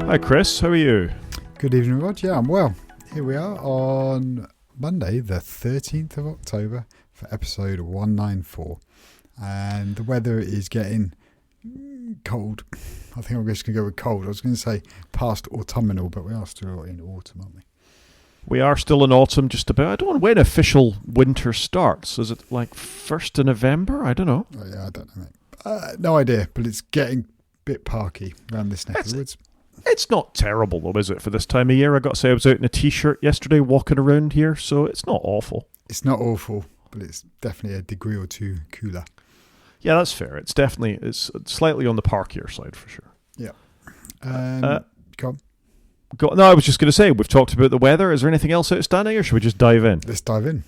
Hi Chris, how are you? Good evening, Rod. Yeah, I'm well. Here we are on Monday, the 13th of October for episode 194. And the weather is getting cold. I think I'm just going to go with cold. I was going to say past autumnal, but we are still in autumn, aren't we? We are still in autumn just about. I don't know when official winter starts. Is it like 1st of November? I don't know. Oh, yeah, I don't know, mate. No idea, but it's getting a bit parky around this neck of the woods. It's not terrible though, is it, for this time of year? I got to say I was out in a t-shirt yesterday walking around here, so it's not awful. It's not awful, but it's definitely a degree or two cooler. Yeah, that's fair. It's slightly on the parkier side for sure. Yeah. Go on. No, I was just going to say, we've talked about the weather. Is there anything else outstanding, or should we just dive in? Let's dive in.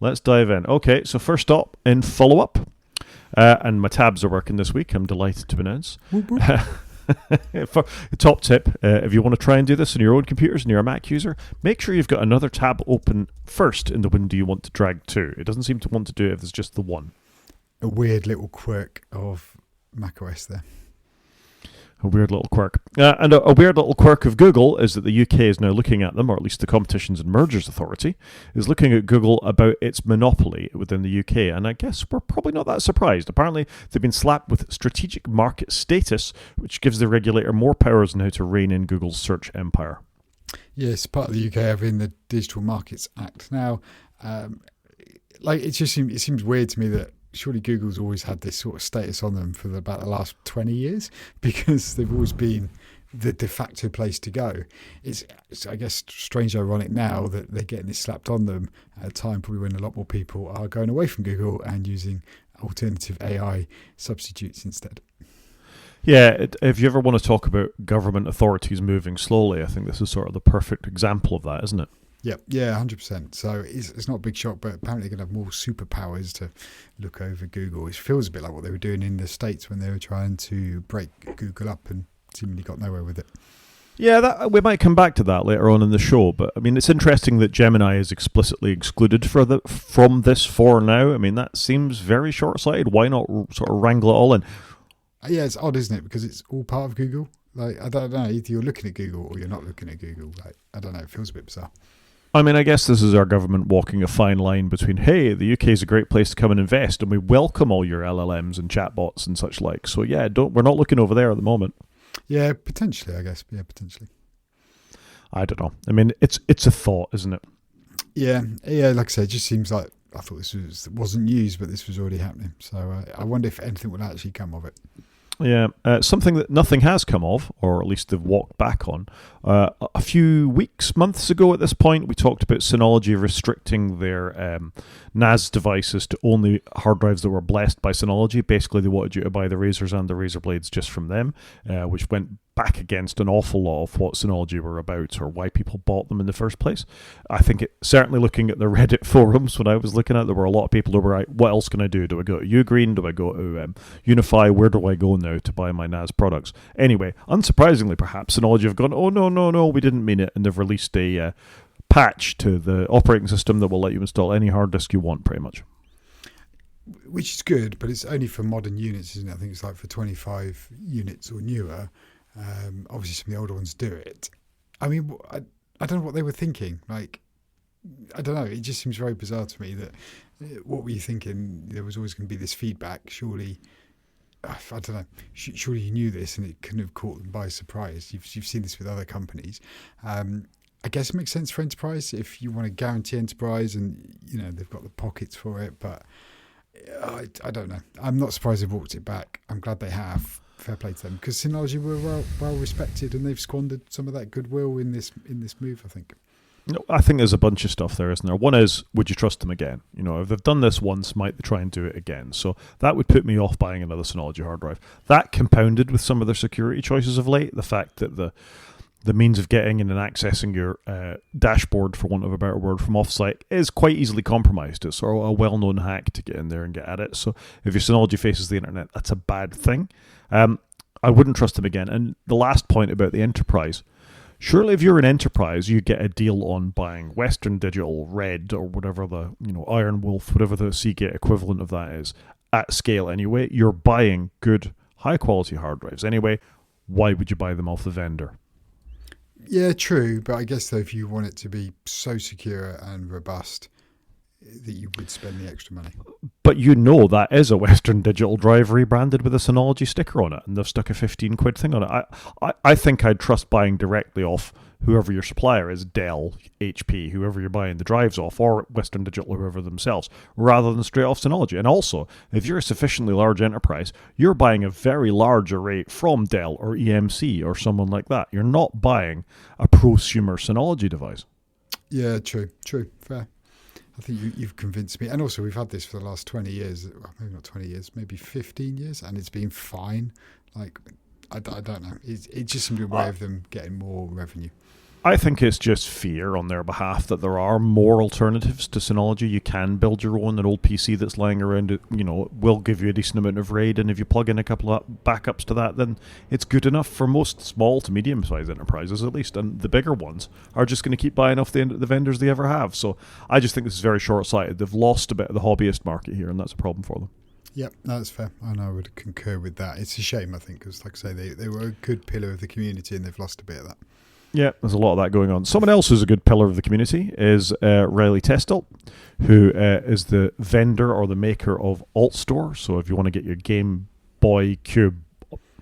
Let's dive in. Okay, so first up, in follow-up, and my tabs are working this week, I'm delighted to announce. Whoop, whoop. For top tip, if you want to try and do this on your own computers and you're a Mac user, make sure you've got another tab open first in the window you want to drag to. It doesn't seem to want to do it if there's just the one. A weird little quirk of macOS there. A weird little quirk. And a weird little quirk of Google is that the UK is now looking at them, or at least the Competitions and Mergers Authority is looking at Google about its monopoly within the UK. And I guess we're probably not that surprised. Apparently, they've been slapped with strategic market status, which gives the regulator more powers on how to rein in Google's search empire. Yes, part of the UK having the Digital Markets Act. Now, it seems weird to me that surely Google's always had this sort of status on them for about the last 20 years because they've always been the de facto place to go. It's I guess, strange ironic now that they're getting this slapped on them at a time probably when a lot more people are going away from Google and using alternative AI substitutes instead. Yeah, if you ever want to talk about government authorities moving slowly, I think this is sort of the perfect example of that, isn't it? Yeah, 100%. So it's not a big shock, but apparently they're going to have more superpowers to look over Google. It feels a bit like what they were doing in the States when they were trying to break Google up and seemingly got nowhere with it. Yeah, we might come back to that later on in the show, but I mean, it's interesting that Gemini is explicitly excluded from this for now. I mean, that seems very short-sighted. Why not sort of wrangle it all in? Yeah, it's odd, isn't it? Because it's all part of Google. Like, I don't know, either you're looking at Google or you're not looking at Google. Like, I don't know, it feels a bit bizarre. I mean, I guess this is our government walking a fine line between, hey, the UK is a great place to come and invest, and we welcome all your LLMs and chatbots and such like. So yeah, we're not looking over there at the moment. Yeah, potentially, I guess. Yeah, potentially. I don't know. I mean, it's a thought, isn't it? Yeah. Like I said, it just seems like I thought this wasn't news, but this was already happening. So I wonder if anything would actually come of it. Yeah, something that nothing has come of, or at least they've walked back on. A few months ago at this point, we talked about Synology restricting their NAS devices to only hard drives that were blessed by Synology. Basically, they wanted you to buy the razors and the razor blades just from them, which went back against an awful lot of what Synology were about or why people bought them in the first place. I think certainly looking at the Reddit forums when I was looking at, there were a lot of people who were like, what else can I do? Do I go to Ugreen? Do I go to Unify? Where do I go now to buy my NAS products? Anyway, unsurprisingly, perhaps Synology have gone, oh, no, we didn't mean it. And they've released a patch to the operating system that will let you install any hard disk you want, pretty much. Which is good, but it's only for modern units, isn't it? I think it's like for 25 units or newer. Obviously, some of the older ones do it. I mean, I don't know what they were thinking. Like, I don't know. It just seems very bizarre to me that what were you thinking? There was always going to be this feedback. Surely, I don't know. Surely you knew this, and it couldn't have caught them by surprise. You've seen this with other companies. I guess it makes sense for enterprise if you want to guarantee enterprise, and they've got the pockets for it. But I don't know. I'm not surprised they've walked it back. I'm glad they have. Fair play to them, because Synology were well respected, and they've squandered some of that goodwill in this move, I think. No, I think there's a bunch of stuff there, isn't there? One is, would you trust them again? If they've done this once, might they try and do it again? So that would put me off buying another Synology hard drive. That compounded with some of their security choices of late, the fact that the means of getting in and accessing your dashboard, for want of a better word, from offsite is quite easily compromised. It's sort of a well-known hack to get in there and get at it. So if your Synology faces the internet, that's a bad thing. I wouldn't trust them again. And the last point about the enterprise, surely if you're an enterprise, you get a deal on buying Western Digital, Red, or whatever the, Iron Wolf, whatever the Seagate equivalent of that is, at scale anyway. You're buying good, high-quality hard drives anyway. Why would you buy them off the vendor? Yeah, true. But I guess though, if you want it to be so secure and robust, that you would spend the extra money. But you know that is a Western Digital drive rebranded with a Synology sticker on it, and they've stuck a 15 quid thing on it. I think I'd trust buying directly off whoever your supplier is, Dell, HP, whoever you're buying the drives off, or Western Digital, whoever themselves, rather than straight off Synology. And also, if you're a sufficiently large enterprise, you're buying a very large array from Dell or EMC or someone like that. You're not buying a prosumer Synology device. Yeah, true, fair. I think you've convinced me. And also, we've had this for the last 20 years. Well, maybe not 20 years, maybe 15 years, and it's been fine. Like, I don't know. It just seems to be a way of them getting more revenue. I think it's just fear on their behalf that there are more alternatives to Synology. You can build your own. An old PC that's lying around, it will give you a decent amount of RAID, and if you plug in a couple of backups to that, then it's good enough for most small to medium-sized enterprises, at least. And the bigger ones are just going to keep buying off the vendors they ever have. So I just think this is very short-sighted. They've lost a bit of the hobbyist market here, and that's a problem for them. Yep, that's fair. And I would concur with that. It's a shame, I think, because, like I say, they were a good pillar of the community, and they've lost a bit of that. Yeah, there's a lot of that going on. Someone else who's a good pillar of the community is Riley Testelt, who is the vendor or the maker of AltStore. So if you want to get your Game Boy Cube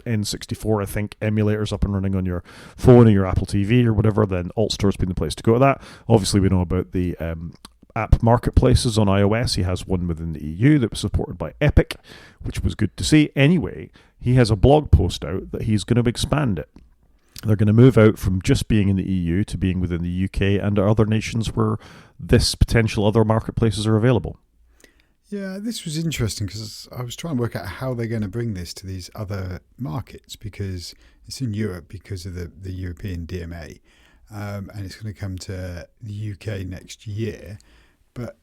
N64, I think, emulators up and running on your phone or your Apple TV or whatever, then AltStore's been the place to go to that. Obviously, we know about the app marketplaces on iOS. He has one within the EU that was supported by Epic, which was good to see. Anyway, he has a blog post out that he's going to expand it. They're going to move out from just being in the EU to being within the UK and other nations where this potential other marketplaces are available. Yeah, this was interesting because I was trying to work out how they're going to bring this to these other markets, because it's in Europe because of the European DMA, and it's going to come to the UK next year. But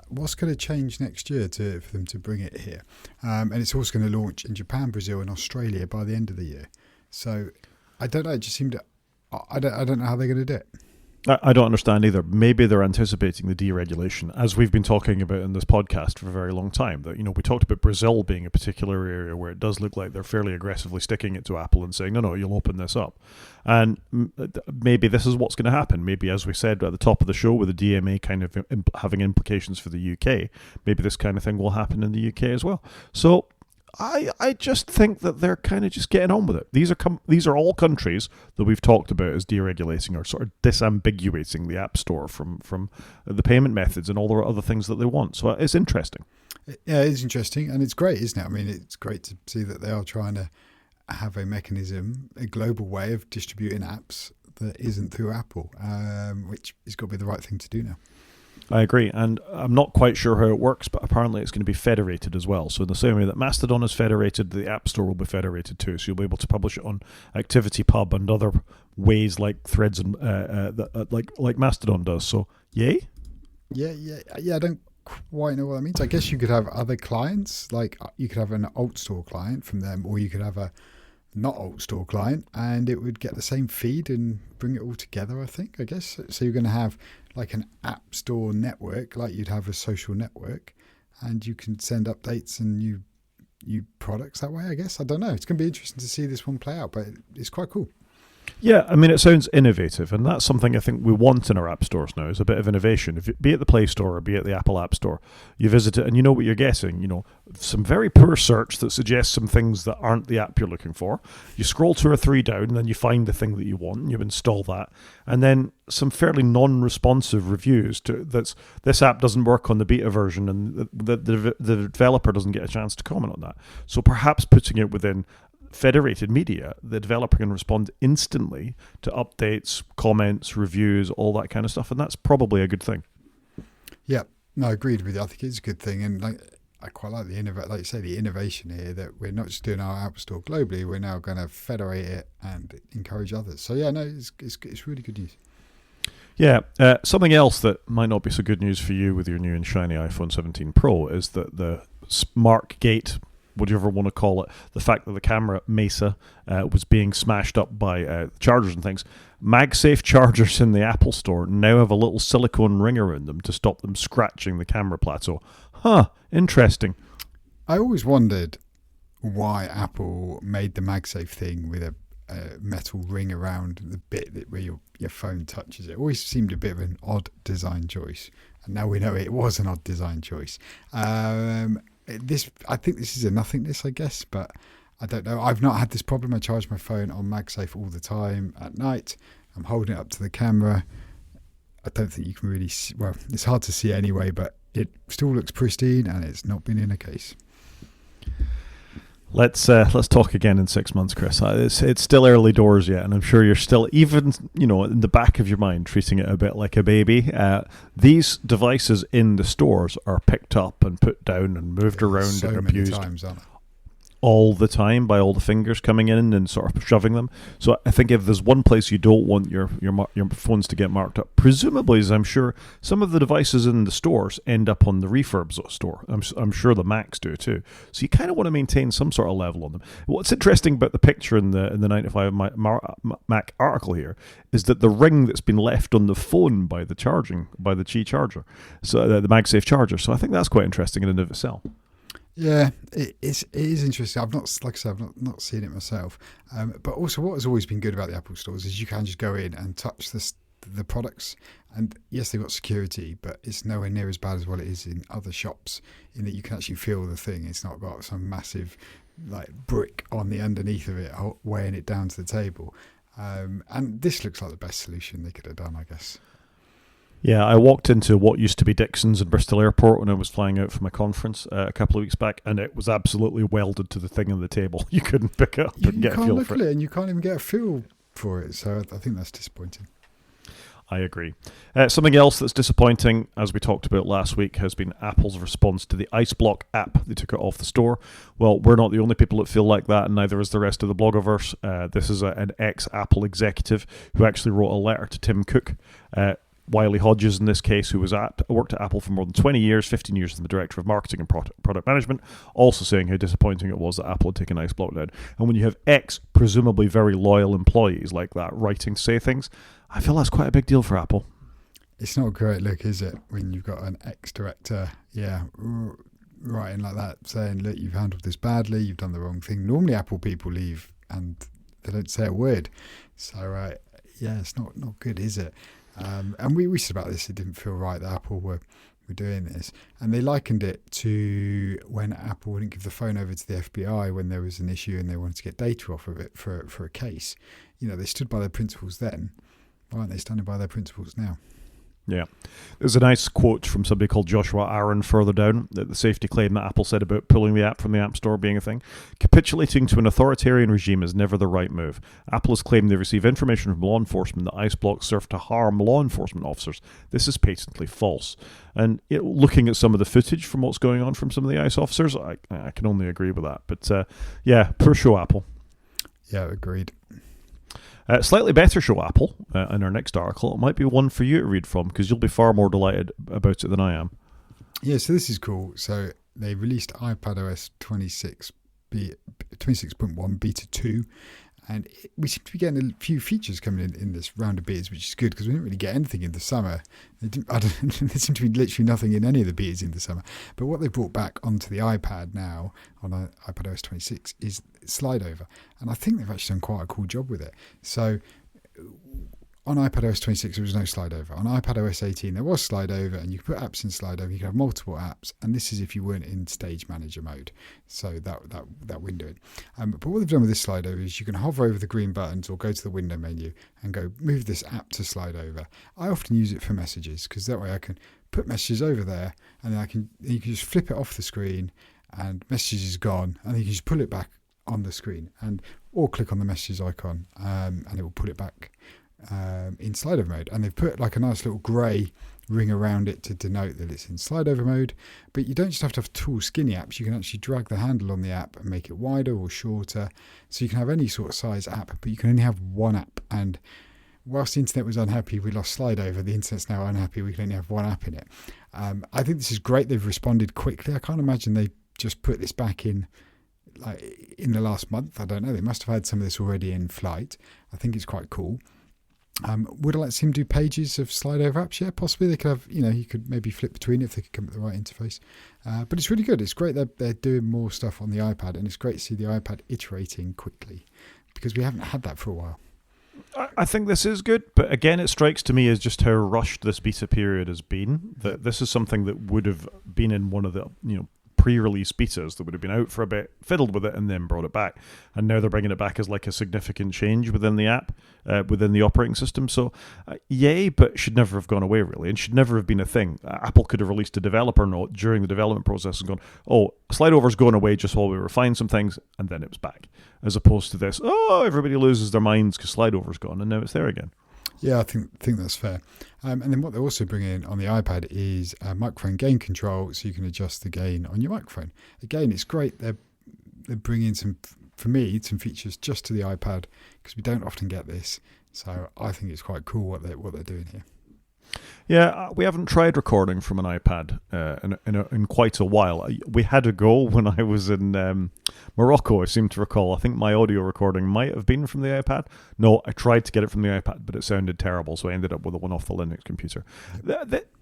what's going to change next year for them to bring it here? And it's also going to launch in Japan, Brazil and Australia by the end of the year. So I don't know. It just seemed I don't know how they're going to do it. I don't understand either. Maybe they're anticipating the deregulation, as we've been talking about in this podcast for a very long time. That we talked about Brazil being a particular area where it does look like they're fairly aggressively sticking it to Apple and saying, no, you'll open this up. And maybe this is what's going to happen. Maybe, as we said at the top of the show, with the DMA kind of having implications for the UK, maybe this kind of thing will happen in the UK as well. So I just think that they're kind of just getting on with it. These are all countries that we've talked about as deregulating or sort of disambiguating the App Store from the payment methods and all the other things that they want. So it's interesting. Yeah, it's interesting, and it's great, isn't it? I mean, it's great to see that they are trying to have a mechanism, a global way of distributing apps that isn't through Apple, which has got to be the right thing to do now. I agree, and I'm not quite sure how it works, but apparently it's going to be federated as well. So in the same way that Mastodon is federated, the App Store will be federated too. So you'll be able to publish it on ActivityPub and other ways like Threads and like Mastodon does. So yay! Yeah. I don't quite know what that means. I guess you could have other clients, like you could have an AltStore client from them, or you could have a not AltStore client, and it would get the same feed and bring it all together, I guess. So you're going to have like an App Store network, like you'd have a social network, and you can send updates and new products that way, I guess. I don't know. It's going to be interesting to see this one play out, but it's quite cool. Yeah, I mean, it sounds innovative, and that's something I think we want in our app stores now, is a bit of innovation. Be it the Play Store or be it the Apple App Store, you visit it and you know what you're getting. Some very poor search that suggests some things that aren't the app you're looking for. You scroll 2 or 3 down, and then you find the thing that you want, and you install that, and then some fairly non-responsive reviews that's this app doesn't work on the beta version, and the developer doesn't get a chance to comment on that. So perhaps putting it within federated media, the developer can respond instantly to updates, comments, reviews, all that kind of stuff, and that's probably a good thing. Yeah, no, I agreed with you. I think it's a good thing, and I quite like the innovation here, that we're not just doing our App Store globally, we're now going to federate it and encourage others. So yeah, no, it's really good news. Yeah, something else that might not be so good news for you with your new and shiny iPhone 17 Pro is that the SmartGate, whatever you want to call it, the fact that the camera Mesa was being smashed up by chargers and things. MagSafe chargers in the Apple Store now have a little silicone ring around them to stop them scratching the camera plateau. Interesting. I always wondered why Apple made the MagSafe thing with metal ring around the bit where your phone touches it. Always seemed a bit of an odd design choice, and now we know it was an odd design choice. I think this is a nothingness, I guess, but I don't know. I've not had this problem. I charge my phone on MagSafe all the time at night. I'm holding it up to the camera. I don't think you can really see, well, it's hard to see anyway, but it still looks pristine, and it's not been in a case. Let's talk again in 6 months, Chris. It's still early doors yet, and I'm sure you're still, even in the back of your mind, treating it a bit like a baby. These devices in the stores are picked up and put down and moved around so and many abused times, aren't they? all the time by all the fingers coming in and sort of shoving them. So I think if there's one place you don't want your phones to get marked up, presumably, as I'm sure some of the devices in the stores end up on the refurbs store. I'm sure the Macs do too. So you kind of want to maintain some sort of level on them. What's interesting about the picture in the 95 Mac article here is that the ring that's been left on the phone by the Qi charger, so the MagSafe charger. So I think that's quite interesting in and of itself. Yeah, it is interesting. I've not, like I said, I've not seen it myself. But also, what has always been good about the Apple stores is you can just go in and touch the products. And yes, they've got security, but it's nowhere near as bad as what it is in other shops, in that you can actually feel the thing. It's not got some massive brick on the underneath of it weighing it down to the table. And this looks like the best solution they could have done, I guess. Yeah, I walked into what used to be Dixon's in Bristol Airport when I was flying out for my conference a couple of weeks back, and it was absolutely welded to the thing on the table. You couldn't pick it up and get a feel for it. And you can't even get a feel for it, so I think that's disappointing. I agree. Something else that's disappointing, as we talked about last week, has been Apple's response to the ICEBlock app. They took it off the store. Well, we're not the only people that feel like that, and neither is the rest of the blogiverse. This is an ex-Apple executive who actually wrote a letter to Tim Cook, Wiley Hodges in this case, who worked at Apple for more than 20 years, 15 years as the Director of Marketing and Product Management, also saying how disappointing it was that Apple had taken ICEBlock down. And when you have presumably very loyal employees like that writing to say things, I feel that's quite a big deal for Apple. It's not a great look, is it, when you've got an ex-director, writing like that, saying, look, you've handled this badly, you've done the wrong thing. Normally Apple people leave and they don't say a word. So, it's not good, is it? And we said about this, it didn't feel right that Apple were doing this. And they likened it to when Apple wouldn't give the phone over to the FBI when there was an issue and they wanted to get data off of it for a case. They stood by their principles then. Why aren't they standing by their principles now? Yeah. There's a nice quote from somebody called Joshua Aaron further down, that the safety claim that Apple said about pulling the app from the App Store being a thing. Capitulating to an authoritarian regime is never the right move. Apple has claimed they receive information from law enforcement that ICEBlock serve to harm law enforcement officers. This is patently false. And looking at some of the footage from what's going on from some of the ICE officers, I can only agree with that. But poor show, Apple. Yeah, agreed. Slightly better show, Apple, in our next article. It might be one for you to read from, because you'll be far more delighted about it than I am. Yeah, so this is cool. So they released iPadOS 26.1 Beta 2, and we seem to be getting a few features coming in this round of betas, which is good, because we didn't really get anything in the summer. There seemed to be literally nothing in any of the betas in the summer. But what they brought back onto the iPad now, on iPadOS 26, is slide over. And I think they've actually done quite a cool job with it. So on iPadOS 26, there was no slide over. On iPadOS 18, there was slide over, and you could put apps in slide over. You could have multiple apps, and this is if you weren't in Stage Manager mode. So that windowing. But what they've done with this slide over is you can hover over the green buttons or go to the window menu and go move this app to slide over. I often use it for messages, because that way I can put messages over there, and then you can just flip it off the screen, and messages is gone, and then you can just pull it back on the screen, or click on the messages icon, and it will put it back in slide over mode. And they've put like a nice little grey ring around it to denote that it's in slide over mode. But you don't just have to have tall skinny apps, you can actually drag the handle on the app and make it wider or shorter, so you can have any sort of size app, but you can only have one app. And whilst the internet was unhappy we lost slide over, the internet's now unhappy we can only have one app in it. I think this is great. They've responded quickly. I can't imagine they just put this back in in the last month. I don't know, they must have had some of this already in flight. I think it's quite cool. Would I like to see them do pages of slide over apps? Yeah, possibly. They could have, you could maybe flip between it if they could come up with the right interface. But it's really good. It's great that they're doing more stuff on the iPad, and it's great to see the iPad iterating quickly because we haven't had that for a while. I think this is good, but again, it strikes to me as just how rushed this beta period has been. That this is something that would have been in one of the pre-release betas that would have been out for a bit, fiddled with it, and then brought it back. And now they're bringing it back as like a significant change within the app, within the operating system. So, yay, but should never have gone away, really, and should never have been a thing. Apple could have released a developer note during the development process and gone, oh, slide over's going away just while we refine some things, and then it was back. As opposed to this, oh, everybody loses their minds because slide over's gone, and now it's there again. Yeah, I think that's fair. And then what they're also bringing in on the iPad is microphone gain control, so you can adjust the gain on your microphone. Again, it's great. They're bringing some features just to the iPad because we don't often get this. So I think it's quite cool what they're doing here. Yeah, we haven't tried recording from an iPad in quite a while. We had a go when I was in Morocco, I seem to recall. I think my audio recording might have been from the iPad. No, I tried to get it from the iPad, but it sounded terrible, so I ended up with one off the Linux computer.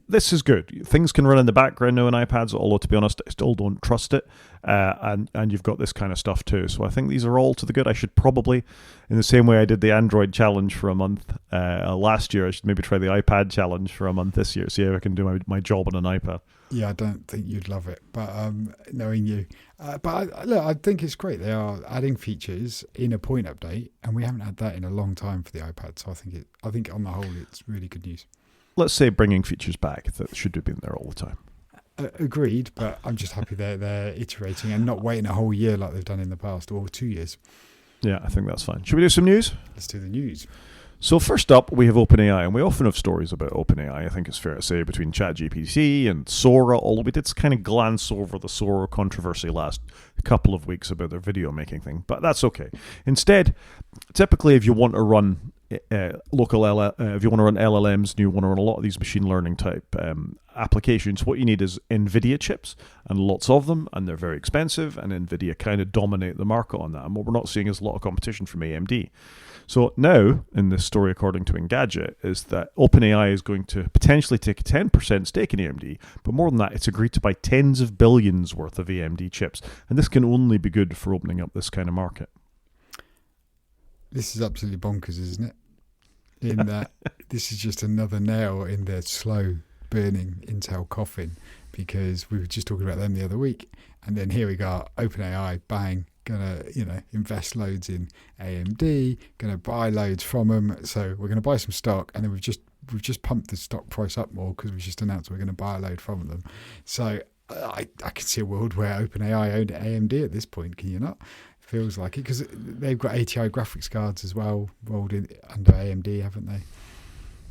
This is good. Things can run in the background now on iPads, although, to be honest, I still don't trust it. And you've got this kind of stuff too. So I think these are all to the good. I should probably, in the same way I did the Android challenge for a month last year, I should maybe try the iPad challenge for a month this year, see how I can do my job on an iPad. Yeah, I don't think you'd love it, but knowing you. I think it's great. They are adding features in a point update, and we haven't had that in a long time for the iPad. So I think on the whole, it's really good news. Let's say bringing features back that should have been there all the time. Agreed, but I'm just happy they're iterating and not waiting a whole year like they've done in the past, or 2 years. Yeah, I think that's fine. Should we do some news? Let's do the news. So first up, we have OpenAI, and we often have stories about OpenAI, I think it's fair to say, between ChatGPT and Sora, although we did kind of glance over the Sora controversy last couple of weeks about their video making thing, but that's okay. Instead, typically if you want to run if you want to run LLMs and you want to run a lot of these machine learning type applications, what you need is NVIDIA chips, and lots of them, and they're very expensive, and NVIDIA kind of dominate the market on that. And what we're not seeing is a lot of competition from AMD. So now, in this story according to Engadget, is that OpenAI is going to potentially take a 10% stake in AMD, but more than that, it's agreed to buy tens of billions worth of AMD chips. And this can only be good for opening up this kind of market. This is absolutely bonkers, isn't it? In that this is just another nail in their slow burning Intel coffin, because we were just talking about them the other week, and then here we go, OpenAI, bang, gonna invest loads in AMD, gonna buy loads from them. So we're gonna buy some stock, and then we've just pumped the stock price up more because we just announced we're gonna buy a load from them. So I can see a world where OpenAI owned AMD at this point. Can you not? Feels like it, because they've got ATI graphics cards as well rolled in under AMD, haven't they?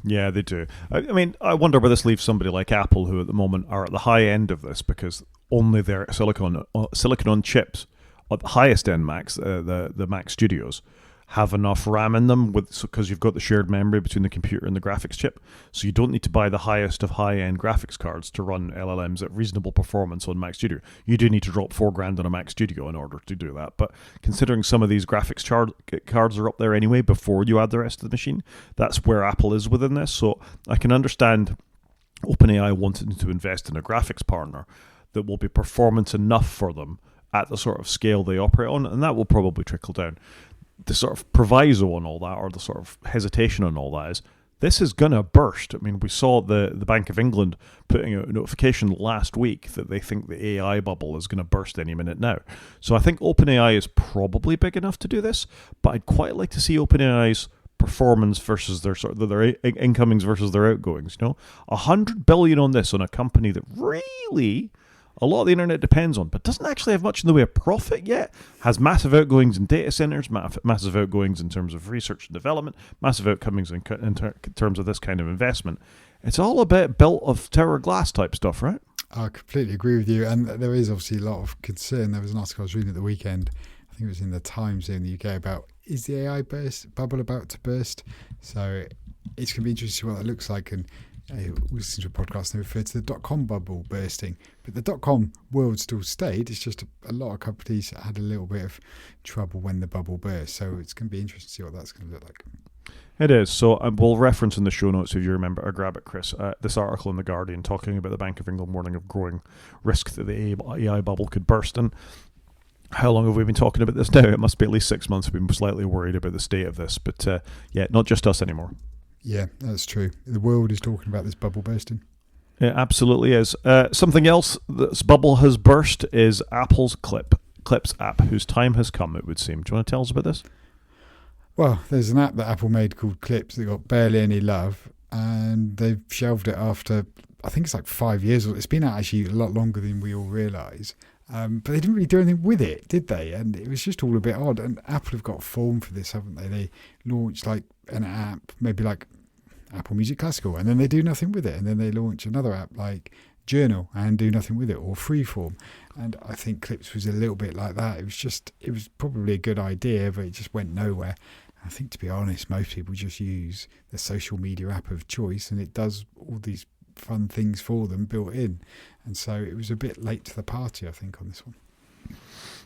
Yeah, they do. I mean, I wonder where this leaves somebody like Apple, who at the moment are at the high end of this, because only their silicon on chips at the highest end Macs, the Mac Studios, have enough RAM in them, because you've got the shared memory between the computer and the graphics chip. So you don't need to buy the highest of high-end graphics cards to run LLMs at reasonable performance on Mac Studio. You do need to drop $4,000 on a Mac Studio in order to do that. But considering some of these graphics cards are up there anyway before you add the rest of the machine, that's where Apple is within this. So I can understand OpenAI wanting to invest in a graphics partner that will be performance enough for them at the sort of scale they operate on, and that will probably trickle down. The sort of proviso on all that, or the sort of hesitation on all that, is this is going to burst. I mean, we saw the Bank of England putting out a notification last week that they think the AI bubble is going to burst any minute now. So I think OpenAI is probably big enough to do this, but I'd quite like to see OpenAI's performance versus their incomings versus their outgoings. $100 billion on this, on a company that really a lot of the internet depends on, but doesn't actually have much in the way of profit yet, has massive outgoings in data centers, massive outgoings in terms of research and development, massive outgoings in terms of this kind of investment. It's all a bit built of tower glass type stuff, right? I completely agree with you, and there is obviously a lot of concern. There was an article I was reading at the weekend, I think it was in the Times here in the UK, about, is the AI bubble about to burst? So it's going to be interesting to see what that looks like. And we listened to a podcast and they referred to the dot-com bubble bursting, but the dot-com world still stayed. It's just a lot of companies had a little bit of trouble when the bubble burst, so it's going to be interesting to see what that's going to look like. It is. So we'll reference in the show notes, if you remember, or grab it, Chris, this article in The Guardian talking about the Bank of England warning of growing risk that the AI bubble could burst. And how long have we been talking about this now? It must be at least 6 months. We've been slightly worried about the state of this. But yeah, not just us anymore. Yeah, that's true. The world is talking about this bubble bursting. It absolutely is. Something else this bubble has burst is Apple's Clips app, whose time has come, it would seem. Do you want to tell us about this? Well, there's an app that Apple made called Clips that got barely any love, and they've shelved it after, I think it's like 5 years. It's been out actually a lot longer than we all realise. But they didn't really do anything with it, did they? And it was just all a bit odd. And Apple have got form for this, haven't they? They launched like an app, maybe like Apple Music Classical, and then they do nothing with it. And then they launch another app like Journal and do nothing with it, or Freeform. And I think Clips was a little bit like that. It was probably a good idea, but it just went nowhere. I think, to be honest, most people just use the social media app of choice, and it does all these fun things for them built in. And so it was a bit late to the party, I think, on this one.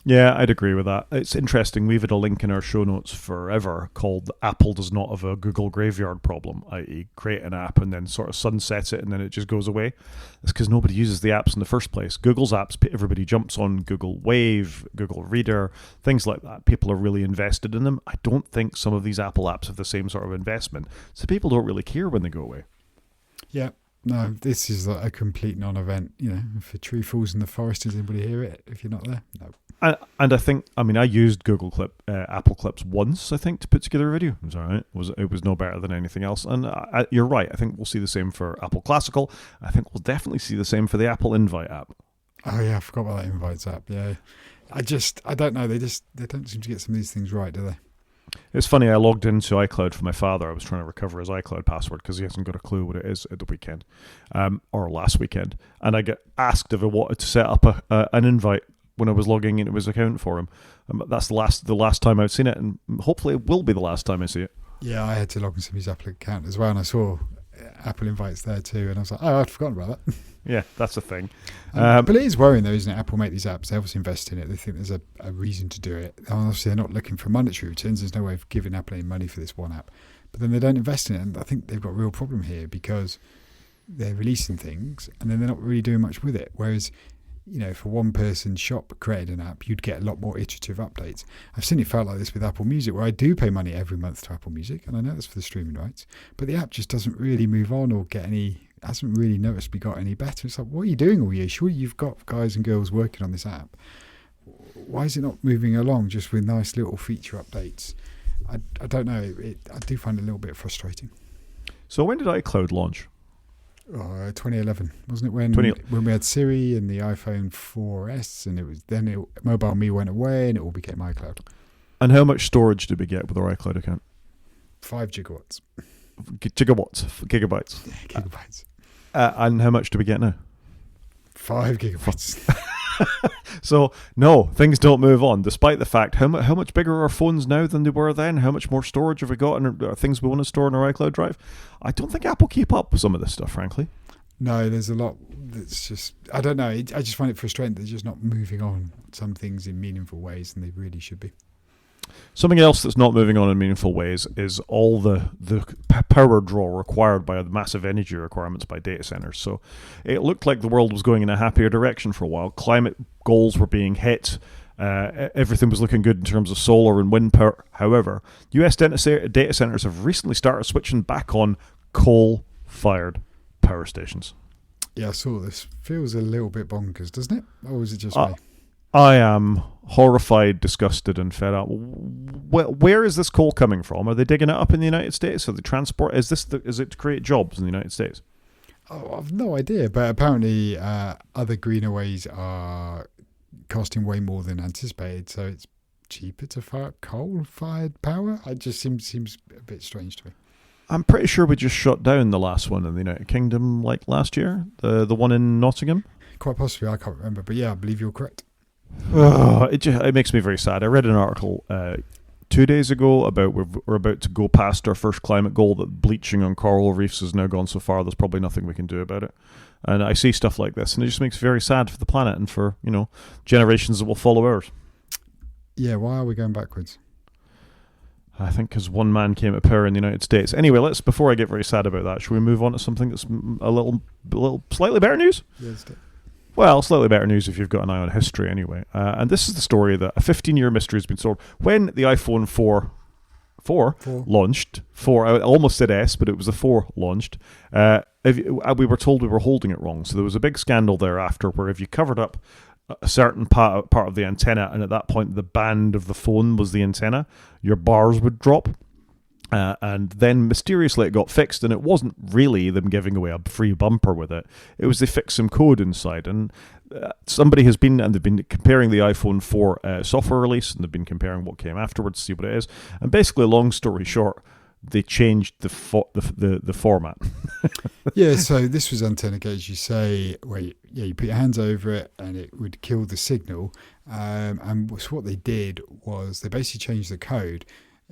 Yeah, I'd agree with that. It's interesting. We've had a link in our show notes forever called Apple does not have a Google graveyard problem, i.e. create an app and then sort of sunset it and then it just goes away. It's because nobody uses the apps in the first place. Google's apps, everybody jumps on Google Wave, Google Reader, things like that. People are really invested in them. I don't think some of these Apple apps have the same sort of investment. So people don't really care when they go away. Yeah. No, this is like a complete non-event. You know, if a tree falls in the forest, does anybody hear it? If you're not there, no. And I think, I used Apple Clips once, I think, to put together a video. It was all right. It was no better than anything else. And you're right. I think we'll see the same for Apple Classical. I think we'll definitely see the same for the Apple Invite app. Oh yeah, I forgot about that Invites app. Yeah, I don't know. They don't seem to get some of these things right, do they? It's funny, I logged into iCloud for my father. I was trying to recover his iCloud password because he hasn't got a clue what it is at the weekend, or last weekend. And I get asked if I wanted to set up an invite when I was logging into his account for him. That's the last time I've seen it, and hopefully it will be the last time I see it. Yeah, I had to log into his Apple account as well, and I saw Apple Invites there too, and I was like, oh, I'd forgotten about that. Yeah, that's the thing. But it is worrying though, isn't it? Apple make these apps, they obviously invest in it, they think there's a reason to do it. Obviously they're not looking for monetary returns, there's no way of giving Apple any money for this one app. But then they don't invest in it, and I think they've got a real problem here because they're releasing things and then they're not really doing much with it. Whereas, you know, for one person shop created an app, you'd get a lot more iterative updates. I've seen it felt like this with Apple Music, where I do pay money every month to Apple Music, and I know that's for the streaming rights, but the app just doesn't really move on or hasn't really noticeably got any better. It's like, what are you doing all year? Surely you've got guys and girls working on this app. Why is it not moving along just with nice little feature updates? I don't know. I do find it a little bit frustrating. So when did iCloud launch? 2011, wasn't it, when we had Siri and the iPhone 4S, and Mobile Me went away and it all became iCloud. And how much storage did we get with our iCloud account? 5 gigawatts. Gigabytes. Yeah, gigabytes. And how much do we get now? 5 gigabytes. So, no, things don't move on, despite the fact how much bigger are our phones now than they were then? How much more storage have we got and things we want to store in our iCloud drive? I don't think Apple keep up with some of this stuff, frankly. No, there's a lot that's just, I don't know, I just find it frustrating that they're just not moving on some things in meaningful ways, and they really should be. Something else that's not moving on in meaningful ways is all the power draw required by the massive energy requirements by data centers. So it looked like the world was going in a happier direction for a while. Climate goals were being hit. Everything was looking good in terms of solar and wind power. However, US data centers have recently started switching back on coal-fired power stations. Yeah, I saw this. Feels a little bit bonkers, doesn't it? Or is it just me? I am horrified, disgusted, and fed up. Where is this coal coming from? Are they digging it up in the United States? Are they transport? Is it to create jobs in the United States? Oh, I've no idea. But apparently, other greener ways are costing way more than anticipated. So it's cheaper to fire up coal-fired power. It just seems a bit strange to me. I'm pretty sure we just shut down the last one in the United Kingdom, like last year, the one in Nottingham. Quite possibly, I can't remember. But yeah, I believe you're correct. It makes me very sad. I read an article 2 days ago about we're about to go past our first climate goal, that bleaching on coral reefs has now gone so far there's probably nothing we can do about it. And I see stuff like this, and it just makes me very sad for the planet and for, generations that will follow ours. Yeah, why are we going backwards? I think because one man came to power in the United States. Anyway, before I get very sad about that, should we move on to something that's a little slightly better news? Yes. Well, slightly better news if you've got an eye on history anyway. And this is the story that a 15-year mystery has been solved. When the iPhone 4 launched, I almost said S, but it was the 4 launched, we were told we were holding it wrong. So there was a big scandal thereafter where if you covered up a certain part of the antenna, and at that point the band of the phone was the antenna, your bars would drop. And then mysteriously it got fixed, and it wasn't really them giving away a free bumper with it. It was they fixed some code inside, and somebody has been, and they've been comparing the iPhone 4 software release, and they've been comparing what came afterwards to see what it is. And basically, long story short, they changed the format. Yeah, so this was Antennagate, as you say, where you put your hands over it and it would kill the signal. And so what they did was they basically changed the code,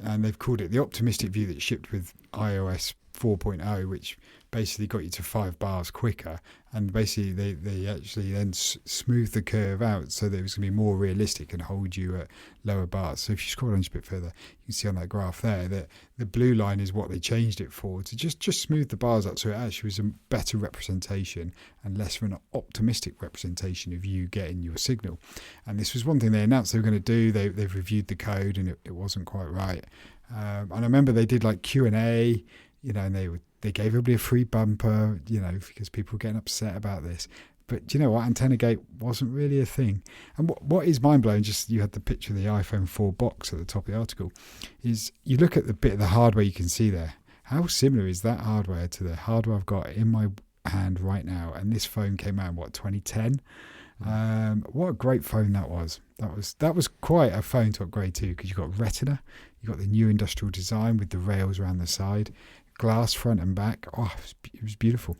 and they've called it the optimistic view that shipped with iOS 4.0, which basically got you to 5 bars quicker. And basically they actually then smoothed the curve out so that it was going to be more realistic and hold you at lower bars. So if you scroll on just a bit further, you can see on that graph there that the blue line is what they changed it for, to just smooth the bars out so it actually was a better representation and less of an optimistic representation of you getting your signal. And this was one thing they announced they were going to do. They've reviewed the code and it wasn't quite right. And I remember they did like Q&A, and they gave everybody a free bumper, because people were getting upset about this. But you know what? Antennagate wasn't really a thing. And what is mind-blowing, just you had the picture of the iPhone 4 box at the top of the article, is you look at the bit of the hardware you can see there. How similar is that hardware to the hardware I've got in my hand right now? And this phone came out in, 2010? What a great phone that was. That was quite a phone to upgrade to, because you've got Retina, you've got the new industrial design with the rails around the side, glass front and back. Oh, it was beautiful.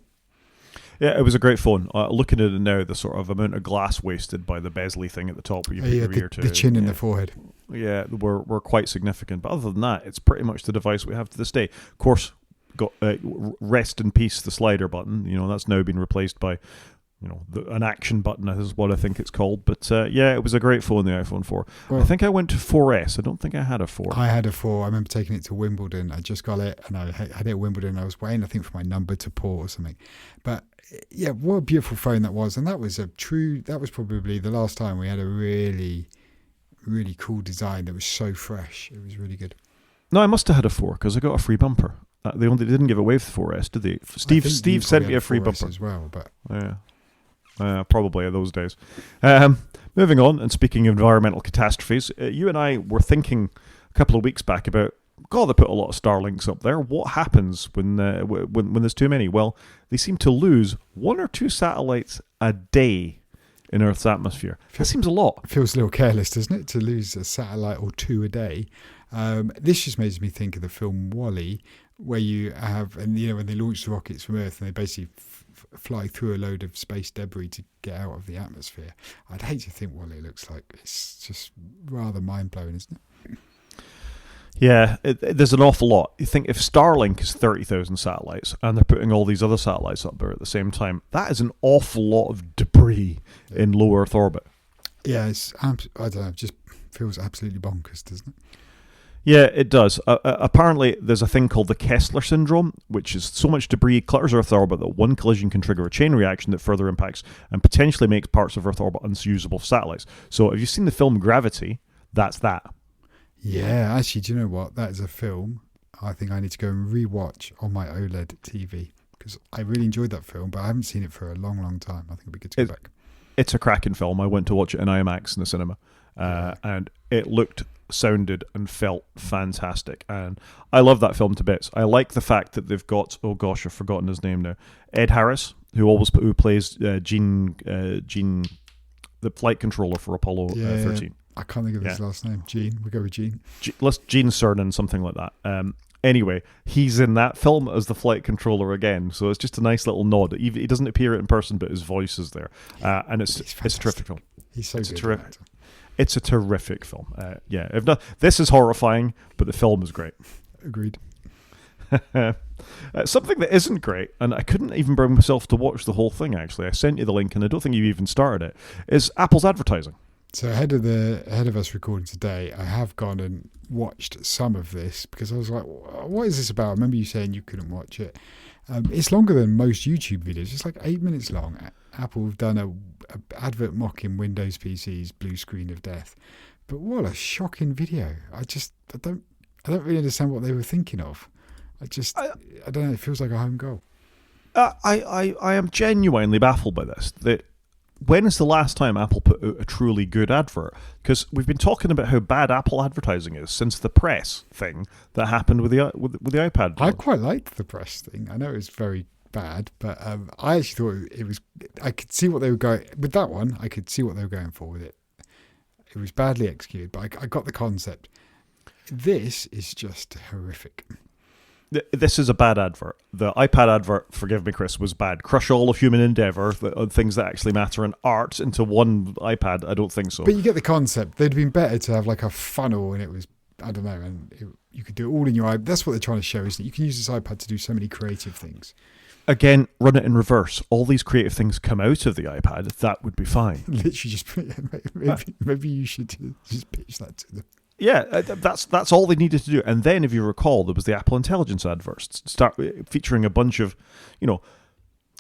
Yeah, it was a great phone. Looking at it now, the sort of amount of glass wasted by the bezel thing at the top where you put your ear to. The chin and the forehead. Yeah, were quite significant. But other than that, it's pretty much the device we have to this day. Of course, got rest in peace, the slider button. That's now been replaced by an action button is what I think it's called. But yeah, it was a great phone, the iPhone 4. Well, I think I went to 4S. I don't think I had a 4. I had a 4. I remember taking it to Wimbledon. I just got it, and I had it at Wimbledon. I was waiting, I think, for my number to pour or something. But yeah, what a beautiful phone that was. And that was probably the last time we had a really, really cool design that was so fresh. It was really good. No, I must have had a 4 because I got a free bumper. They didn't give away the 4S, did they? Steve sent me a free bumper as well, but yeah. Probably those days. Moving on, and speaking of environmental catastrophes, you and I were thinking a couple of weeks back about, God, they put a lot of Starlinks up there. What happens when there's too many? Well, they seem to lose 1 or 2 satellites a day in Earth's atmosphere. That seems a lot. It feels a little careless, doesn't it, to lose a satellite or 2 a day? This just makes me think of the film WALL-E, where you have, and when they launch the rockets from Earth and they basically fly through a load of space debris to get out of the atmosphere. I'd hate to think what it looks like. It's just rather mind-blowing, isn't it? Yeah, there's an awful lot. You think if Starlink is 30,000 satellites and they're putting all these other satellites up there at the same time, that is an awful lot of debris in low Earth orbit. Yeah, I don't know, it just feels absolutely bonkers, doesn't it? Yeah, it does. Apparently, there's a thing called the Kessler syndrome, which is so much debris clutters Earth's orbit that one collision can trigger a chain reaction that further impacts and potentially makes parts of Earth orbit unusable for satellites. So, if you've seen the film Gravity, that's that. Yeah, actually, do you know what? That is a film I think I need to go and re-watch on my OLED TV, because I really enjoyed that film, but I haven't seen it for a long, long time. I think it'd be good to go back. It's a cracking film. I went to watch it in IMAX in the cinema, and it looked, sounded and felt fantastic, and I love that film to bits. I like the fact that they've got, oh gosh, I've forgotten his name now, Ed Harris, who plays Gene, the flight controller for Apollo 13. Yeah. I can't think of his last name. Gene. We go with Gene. Gene Cernan, something like that. Anyway, he's in that film as the flight controller again, so it's just a nice little nod. He doesn't appear in person, but his voice is there, and it's a terrific film. He's so good. Terrific. It's a terrific film. Yeah, if not, this is horrifying, but the film is great. Agreed. Something that isn't great, and I couldn't even bring myself to watch the whole thing, actually. I sent you the link, and I don't think you even started it, is Apple's advertising. So ahead of us recording today, I have gone and watched some of this because I was like, "What is this about?" I remember you saying you couldn't watch it. It's longer than most YouTube videos. It's like 8 minutes long. Apple have done a advert mocking Windows PC's blue screen of death. But what a shocking video! I don't really understand what they were thinking of. I don't know. It feels like a home goal. I am genuinely baffled by this. When is the last time Apple put out a truly good advert? Because we've been talking about how bad Apple advertising is since the press thing that happened with the iPad. I quite liked the press thing. I know it was very bad, but I actually thought it was. I could see what they were going with that one. I could see what they were going for with it. It was badly executed, but I got the concept. This is just horrific. This is a bad advert. The iPad advert, forgive me, Chris, was bad. Crush all of human endeavour, the things that actually matter in art into one iPad. I don't think so. But you get the concept. They'd been better to have like a funnel, and it was, I don't know, and you could do it all in your iPad. That's what they're trying to show, isn't it? You can use this iPad to do so many creative things. Again, run it in reverse. All these creative things come out of the iPad. That would be fine. Literally, just maybe you should just pitch that to them. Yeah, that's all they needed to do. And then, if you recall, there was the Apple Intelligence adverts start featuring a bunch of,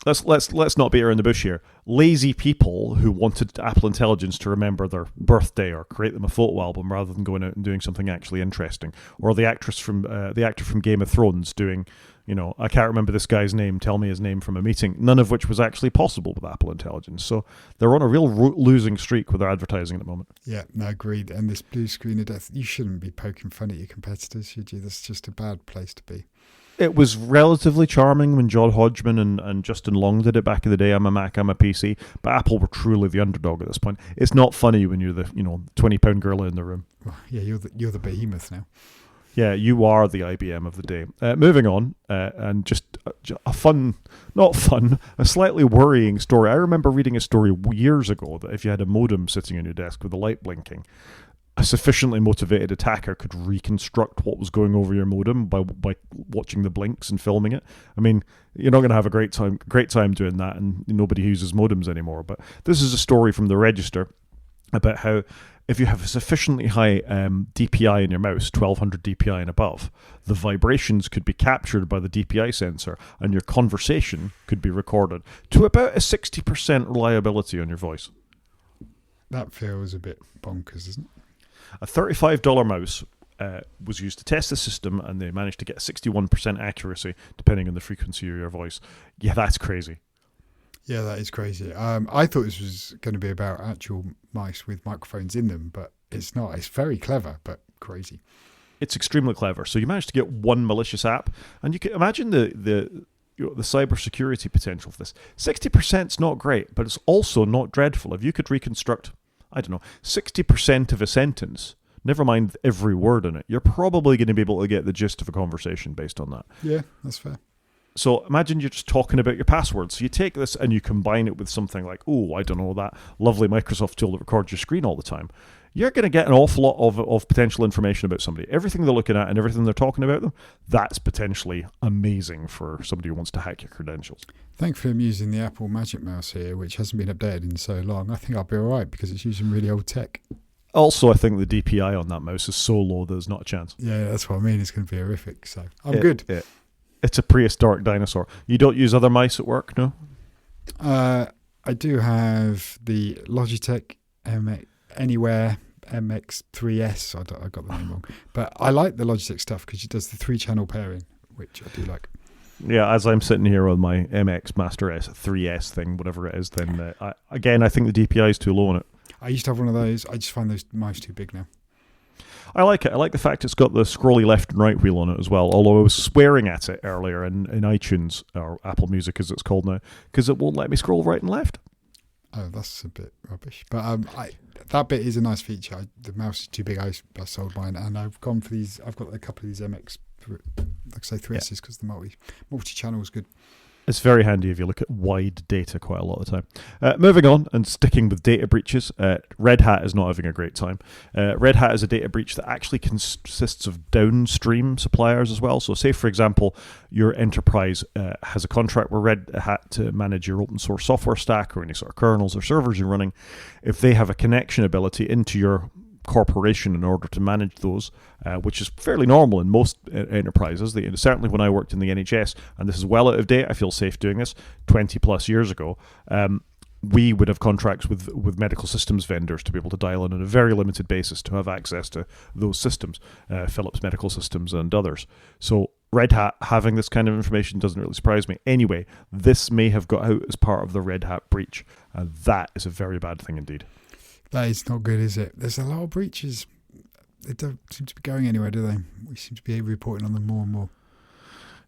let's not beat around the bush here. Lazy people who wanted Apple Intelligence to remember their birthday or create them a photo album rather than going out and doing something actually interesting. Or the actor from Game of Thrones doing, I can't remember this guy's name. Tell me his name from a meeting. None of which was actually possible with Apple Intelligence. So they're on a real losing streak with their advertising at the moment. Yeah, no, agreed. And this blue screen of death, you shouldn't be poking fun at your competitors, should you? That's just a bad place to be. It was relatively charming when John Hodgman and Justin Long did it back in the day. I'm a Mac, I'm a PC. But Apple were truly the underdog at this point. It's not funny when you're the 20-pound gorilla in the room. Well, yeah, you're the behemoth now. Yeah, you are the IBM of the day. Moving on, and just a slightly worrying story. I remember reading a story years ago that if you had a modem sitting on your desk with a light blinking, a sufficiently motivated attacker could reconstruct what was going over your modem by watching the blinks and filming it. I mean, you're not going to have a great time doing that, and nobody uses modems anymore. But this is a story from the Register about how if you have a sufficiently high DPI in your mouse, 1200 DPI and above, the vibrations could be captured by the DPI sensor and your conversation could be recorded to about a 60% reliability on your voice. That feels a bit bonkers, isn't it? A $35 mouse was used to test the system, and they managed to get 61% accuracy depending on the frequency of your voice. Yeah, that's crazy. Yeah, that is crazy. I thought this was going to be about actual mice with microphones in them, but it's not. It's very clever, but crazy. It's extremely clever. So you managed to get one malicious app, and you can imagine the cybersecurity potential for this. 60% is not great, but it's also not dreadful. If you could reconstruct, 60% of a sentence, never mind every word in it, you're probably going to be able to get the gist of a conversation based on that. Yeah, that's fair. So imagine you're just talking about your passwords. So you take this and you combine it with something like, that lovely Microsoft tool that records your screen all the time. You're going to get an awful lot of potential information about somebody. Everything they're looking at and everything they're talking about them, that's potentially amazing for somebody who wants to hack your credentials. Thankfully, I'm using the Apple Magic Mouse here, which hasn't been updated in so long. I think I'll be all right because it's using really old tech. Also, I think the DPI on that mouse is so low there's not a chance. Yeah, that's what I mean. It's going to be horrific. So I'm good. It's a prehistoric dinosaur. You don't use other mice at work, no? I do have the Logitech Anywhere MX3S. I got the name wrong. But I like the Logitech stuff because it does the 3-channel pairing, which I do like. Yeah, as I'm sitting here on my MX Master S 3S thing, whatever it is, then I think the DPI is too low on it. I used to have one of those. I just find those mice too big now. I like it. I like the fact it's got the scrolly left and right wheel on it as well, although I was swearing at it earlier in iTunes, or Apple Music as it's called now, because it won't let me scroll right and left. Oh, that's a bit rubbish. But that bit is a nice feature. The mouse is too big. I sold mine, and I've gone for these. I've got a couple of these MX, like I say, 3Ss because the multi-channel is good. It's very handy if you look at wide data quite a lot of the time. Moving on and sticking with data breaches, Red Hat is not having a great time. Red Hat is a data breach that actually consists of downstream suppliers as well. So say, for example, your enterprise has a contract with Red Hat to manage your open source software stack or any sort of kernels or servers you're running. If they have a connection ability into your corporation in order to manage those, which is fairly normal in most enterprises. Certainly when I worked in the NHS, and this is well out of date, I feel safe doing this, 20 plus years ago, we would have contracts with medical systems vendors to be able to dial in on a very limited basis to have access to those systems, Philips Medical Systems and others. So Red Hat having this kind of information doesn't really surprise me. Anyway, this may have got out as part of the Red Hat breach, and that is a very bad thing indeed. That is not good, is it? There's a lot of breaches. They don't seem to be going anywhere, do they? We seem to be reporting on them more and more.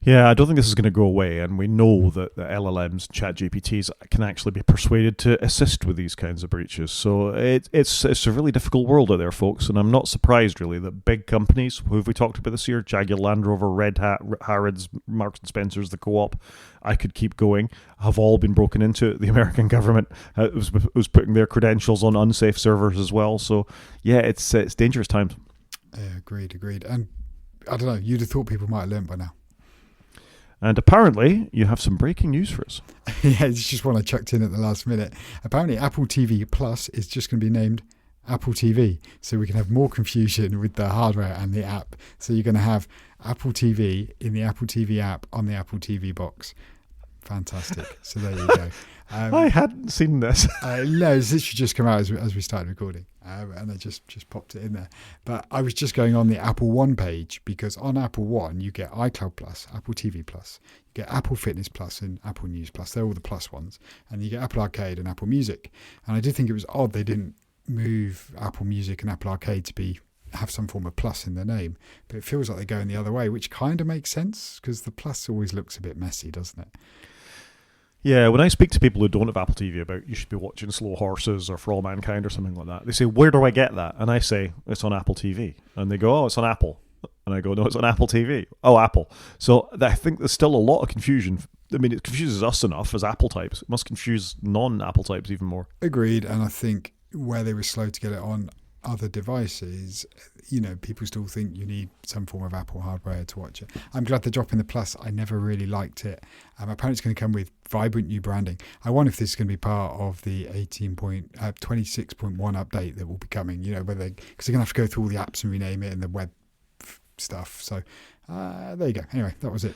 Yeah, I don't think this is going to go away, and we know that the LLMs, ChatGPTs, can actually be persuaded to assist with these kinds of breaches. So it's a really difficult world out there, folks, and I'm not surprised, really, that big companies, who have we talked about this year, Jaguar Land Rover, Red Hat, Harrods, Marks & Spencer's, the Co-op, I could keep going, have all been broken into. The American government was putting their credentials on unsafe servers as well. So, yeah, it's dangerous times. Agreed. And I don't know, you'd have thought people might have learned by now. And apparently, you have some breaking news for us. Yeah, it's just one I chucked in at the last minute. Apparently, Apple TV Plus is just going to be named Apple TV, so we can have more confusion with the hardware and the app. So you're going to have Apple TV in the Apple TV app on the Apple TV box. Fantastic. So there you go. I hadn't seen this. No, it's literally just come out as we started recording, and I just popped it in there. But I was just going on the Apple One page, because on Apple One you get iCloud Plus, Apple TV Plus, you get Apple Fitness Plus and Apple News Plus. They're all the plus ones. And you get Apple Arcade and Apple Music. And I did think it was odd they didn't move Apple Music and Apple Arcade to have some form of plus in their name. But it feels like they're going the other way, which kind of makes sense, because the plus always looks a bit messy, doesn't it? Yeah, when I speak to people who don't have Apple TV about you should be watching Slow Horses or For All Mankind or something like that, they say, where do I get that? And I say, it's on Apple TV. And they go, oh, it's on Apple. And I go, no, it's on Apple TV. Oh, Apple. So I think there's still a lot of confusion. I mean, it confuses us enough as Apple types. It must confuse non-Apple types even more. Agreed. And I think where they were slow to get it on other devices, people still think you need some form of Apple hardware to watch it. I'm glad they're dropping the Plus. I never really liked it. Apparently it's going to come with vibrant new branding. I wonder if this is going to be part of the 26.1 update that will be coming, because they're going to have to go through all the apps and rename it and the web stuff. So there you go. Anyway, that was it.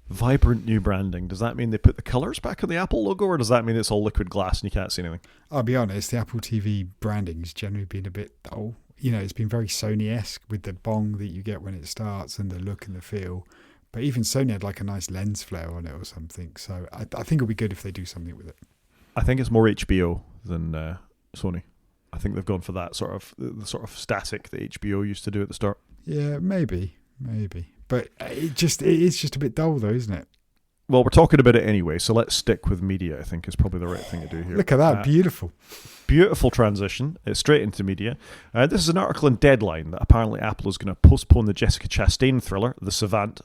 Vibrant new branding. Does that mean they put the colours back on the Apple logo, or does that mean it's all liquid glass and you can't see anything? I'll be honest, the Apple TV branding has generally been a bit dull. It's been very Sony-esque with the bong that you get when it starts and the look and the feel. But even Sony had like a nice lens flare on it or something. So I think it'll be good if they do something with it. I think it's more HBO than Sony. I think they've gone for that the sort of static that HBO used to do at the start. Yeah, maybe. But it is just a bit dull though, isn't it? Well, we're talking about it anyway, so let's stick with media, I think, is probably the right thing to do here. Look at that, beautiful. Beautiful transition. It's straight into media. This is an article in Deadline that apparently Apple is going to postpone the Jessica Chastain thriller, The Savant,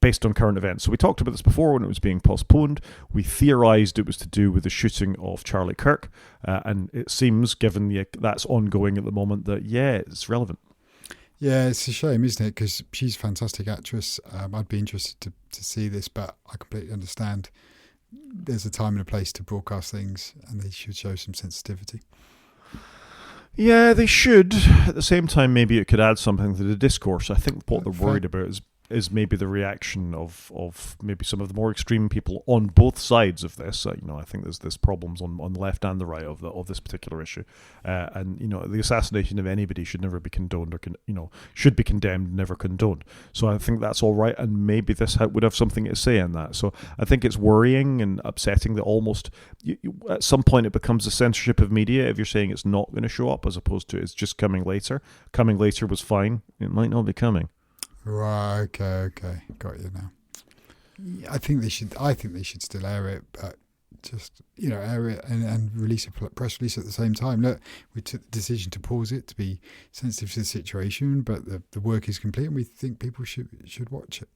based on current events. So we talked about this before when it was being postponed. We theorised it was to do with the shooting of Charlie Kirk, and it seems, given that's ongoing at the moment, that, it's relevant. Yeah, it's a shame, isn't it? Because she's a fantastic actress. I'd be interested to see this, but I completely understand there's a time and a place to broadcast things, and they should show some sensitivity. Yeah, they should. At the same time, maybe it could add something to the discourse. I think what they're worried about is maybe the reaction of maybe some of the more extreme people on both sides of this. I think there's problems on the left and the right of this particular issue, and the assassination of anybody should never be condoned, or should be condemned, never condoned. So I think that's all right, and maybe this would have something to say in that. So I think it's worrying and upsetting that almost at some point it becomes a censorship of media if you're saying it's not going to show up, as opposed to it's just coming later. Coming later was fine. It might not be coming. Right, okay, got you now. I think they should still air it, but just air it and release a press release at the same time. Look, we took the decision to pause it to be sensitive to the situation, but the work is complete, and we think people should watch it.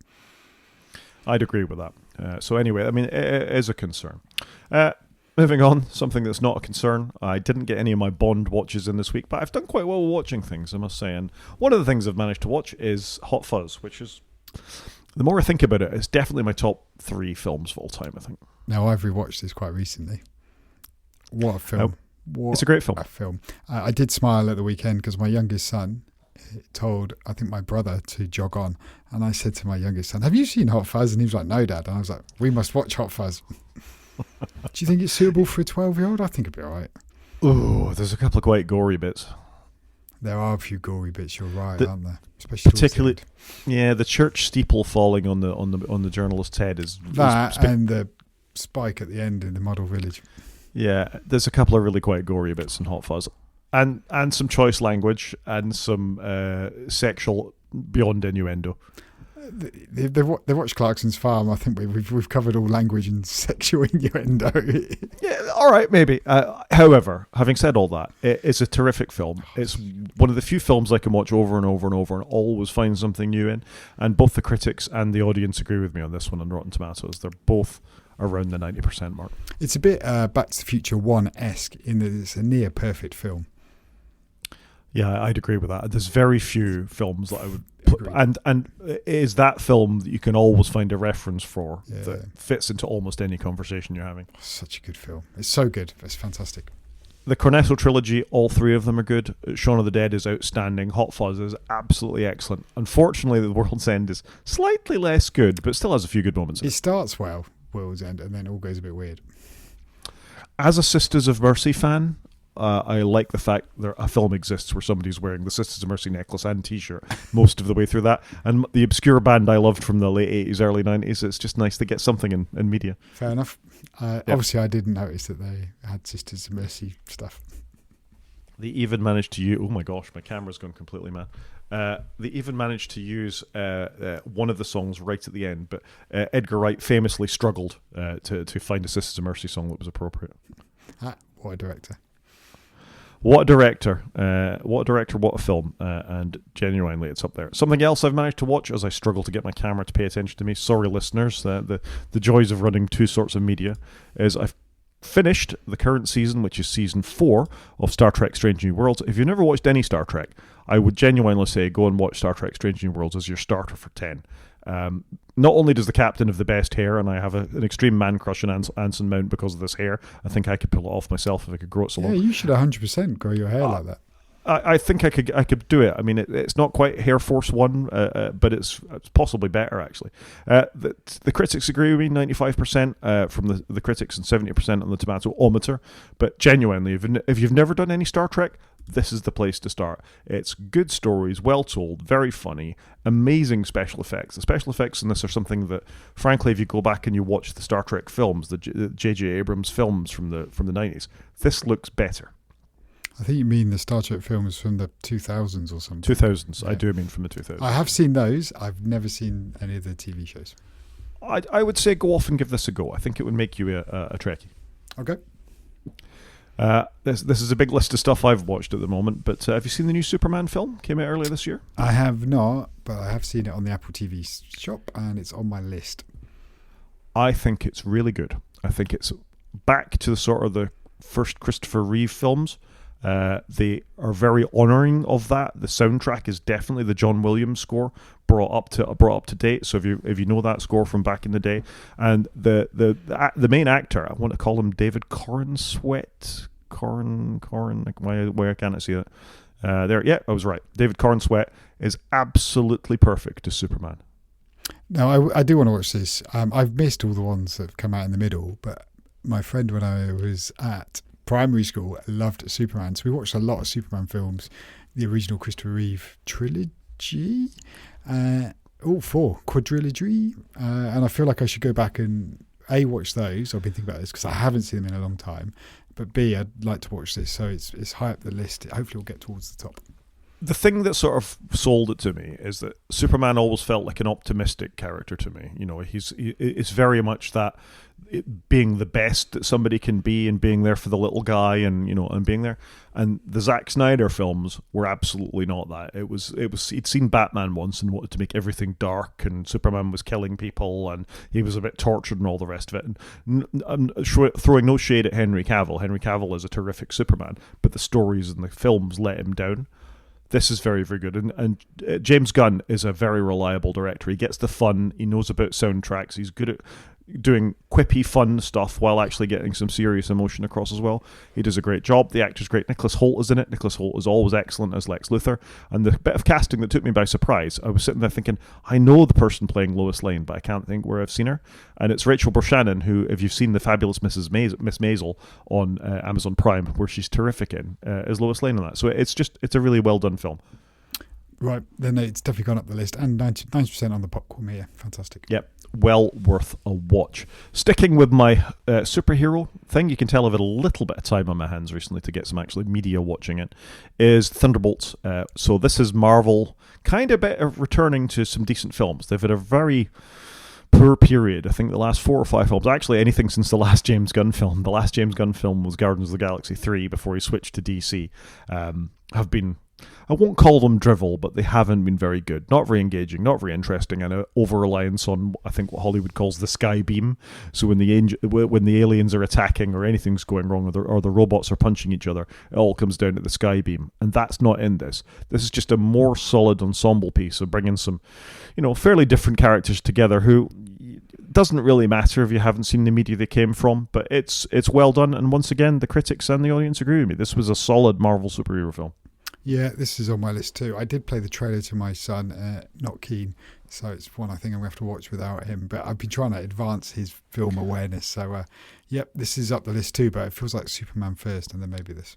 I'd agree with that. So anyway, I mean, it is a concern. Moving on, something that's not a concern. I didn't get any of my Bond watches in this week, but I've done quite well watching things, I must say. And one of the things I've managed to watch is Hot Fuzz, which is, the more I think about it, it's definitely my top 3 films of all time, I think. Now, I've rewatched this quite recently. What a film. It's a great film. I did smile at the weekend because my youngest son told, I think, my brother to jog on. And I said to my youngest son, have you seen Hot Fuzz? And he was like, no, Dad. And I was like, we must watch Hot Fuzz. Do you think it's suitable for a 12-year-old? I think it'd be all right. Oh, there's a couple of quite gory bits. There are a few gory bits, you're right, aren't there? Especially particularly, the church steeple falling on the journalist's head is and the spike at the end in the model village. Yeah, there's a couple of really quite gory bits in Hot Fuzz, and some choice language and some sexual beyond innuendo. They watched Clarkson's Farm. I think we've covered all language and sexual innuendo. Yeah, all right, maybe. However, having said all that, it's a terrific film. It's one of the few films I can watch over and over and over and always find something new in. And both the critics and the audience agree with me on this one on Rotten Tomatoes. They're both around the 90% mark. It's a bit Back to the Future 1-esque in that it's a near perfect film. Yeah, I'd agree with that. There's very few films that I would put, and it is that film that you can always find a reference for that fits into almost any conversation you're having. Such a good film. It's so good. It's fantastic. The Cornetto trilogy, all 3 of them are good. Shaun of the Dead is outstanding. Hot Fuzz is absolutely excellent. Unfortunately, The World's End is slightly less good, but still has a few good moments. It starts well, World's End, and then all goes a bit weird. As a Sisters of Mercy fan, I like the fact that a film exists where somebody's wearing the Sisters of Mercy necklace and T-shirt most of the way through that. And the obscure band I loved from the late 80s, early 90s, it's just nice to get something in media. Fair enough. Obviously, I didn't notice that they had Sisters of Mercy stuff. They even managed to use... Oh my gosh, my camera's gone completely mad. They even managed to use one of the songs right at the end, but Edgar Wright famously struggled to find a Sisters of Mercy song that was appropriate. What a director. What a director, what a film, and genuinely it's up there. Something else I've managed to watch as I struggle to get my camera to pay attention to me, sorry listeners, the joys of running 2 sorts of media, is I've finished the current season, which is season 4 of Star Trek Strange New Worlds. If you've never watched any Star Trek, I would genuinely say go and watch Star Trek Strange New Worlds as your starter for 10. Not only does the captain have the best hair, and I have an extreme man crush on Anson Mount because of this hair. I think I could pull it off myself if I could grow it so long. Yeah, you should 100% grow your hair like that. I think I could do it. I mean, it's not quite Hair Force 1, but it's possibly better, actually. The critics agree with me, 95% from the critics and 70% on the Tomato-ometer. But genuinely, if you've never done any Star Trek, this is the place to start. It's good stories, well told, very funny, amazing special effects. The special effects in this are something that, frankly, if you go back and you watch the Star Trek films, the J.J. Abrams films from the 90s, this looks better. I think you mean the Star Trek films from the 2000s or something. 2000s, yeah. I do mean from the 2000s. I have seen those. I've never seen any of the TV shows. I would say go off and give this a go. I think it would make you a Trekkie. Okay. This is a big list of stuff I've watched at the moment, but have you seen the new Superman film? Came out earlier this year. I have not, but I have seen it on the Apple TV shop, and it's on my list. I think it's really good. I think it's back to the first Christopher Reeve films. They are very honouring of that. The soundtrack is definitely the John Williams score brought up to date. So if you know that score from back in the day, and the main actor, I want to call him David Cornsweet. Why can't I see that? I was right. David Cornsweet is absolutely perfect as Superman. No, I do want to watch this. I've missed all the ones that have come out in the middle, but my friend, when I was at primary school, loved Superman, so we watched a lot of Superman films. The original Christopher Reeve trilogy, all 4 quadrilogy, and I feel like I should go back and A, watch those. I've been thinking about this because I haven't seen them in a long time, but B, I'd like to watch this, so it's high up the list. Hopefully we'll get towards the top. The thing that sort of sold it to me is that Superman always felt like an optimistic character to me. It's very much that being the best that somebody can be and being there for the little guy and being there. And the Zack Snyder films were absolutely not that. He'd seen Batman once and wanted to make everything dark, and Superman was killing people and he was a bit tortured and all the rest of it. And I'm throwing no shade at Henry Cavill. Henry Cavill is a terrific Superman, but the stories and the films let him down. This is very, very good. And James Gunn is a very reliable director. He gets the fun. He knows about soundtracks. He's good at doing quippy, fun stuff while actually getting some serious emotion across as well. He does a great job. The actor's great. Nicholas Hoult is in it. Nicholas Hoult is always excellent as Lex Luthor. And the bit of casting that took me by surprise, I was sitting there thinking, I know the person playing Lois Lane, but I can't think where I've seen her. And it's Rachel Brosnahan, who, if you've seen The Fabulous Miss Maisel on Amazon Prime, where she's terrific in, is Lois Lane in that. So it's a really well done film. Right, then it's definitely gone up the list, and 90% on the popcorn meter. Fantastic. Yep, well worth a watch. Sticking with my superhero thing, you can tell I've had a little bit of time on my hands recently to get some actually media watching it, is Thunderbolts. So this is Marvel kind of returning to some decent films. They've had a very poor period. I think the last 4 or 5 films, actually anything since the last James Gunn film. The last James Gunn film was Guardians of the Galaxy 3 before he switched to DC, have been, I won't call them drivel, but they haven't been very good. Not very engaging, not very interesting, and an over-reliance on, I think, what Hollywood calls the sky beam. So when the aliens are attacking or anything's going wrong or the robots are punching each other, it all comes down to the sky beam. And that's not in this. This is just a more solid ensemble piece of bringing some, fairly different characters together who... doesn't really matter if you haven't seen the media they came from, but it's well done. And once again, the critics and the audience agree with me. This was a solid Marvel superhero film. Yeah, this is on my list too. I did play the trailer to my son, not keen, so it's one I think I'm going to have to watch without him. But I've been trying to advance his film awareness. So, this is up the list too, but it feels like Superman first and then maybe this.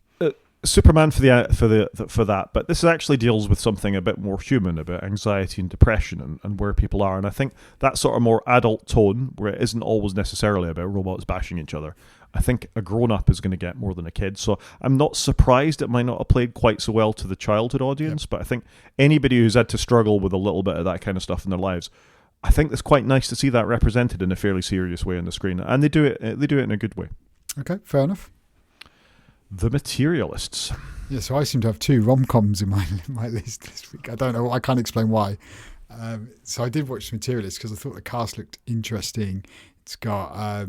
Superman for that, but this actually deals with something a bit more human, about anxiety and depression and where people are. And I think that sort of more adult tone, where it isn't always necessarily about robots bashing each other, I think a grown-up is going to get more than a kid. So I'm not surprised it might not have played quite so well to the childhood audience, But I think anybody who's had to struggle with a little bit of that kind of stuff in their lives, I think it's quite nice to see that represented in a fairly serious way on the screen. And they do it in a good way. Okay, fair enough. The Materialists. Yeah, so I seem to have 2 rom-coms in my list this week. I don't know, I can't explain why. So I did watch The Materialists because I thought the cast looked interesting. It's got...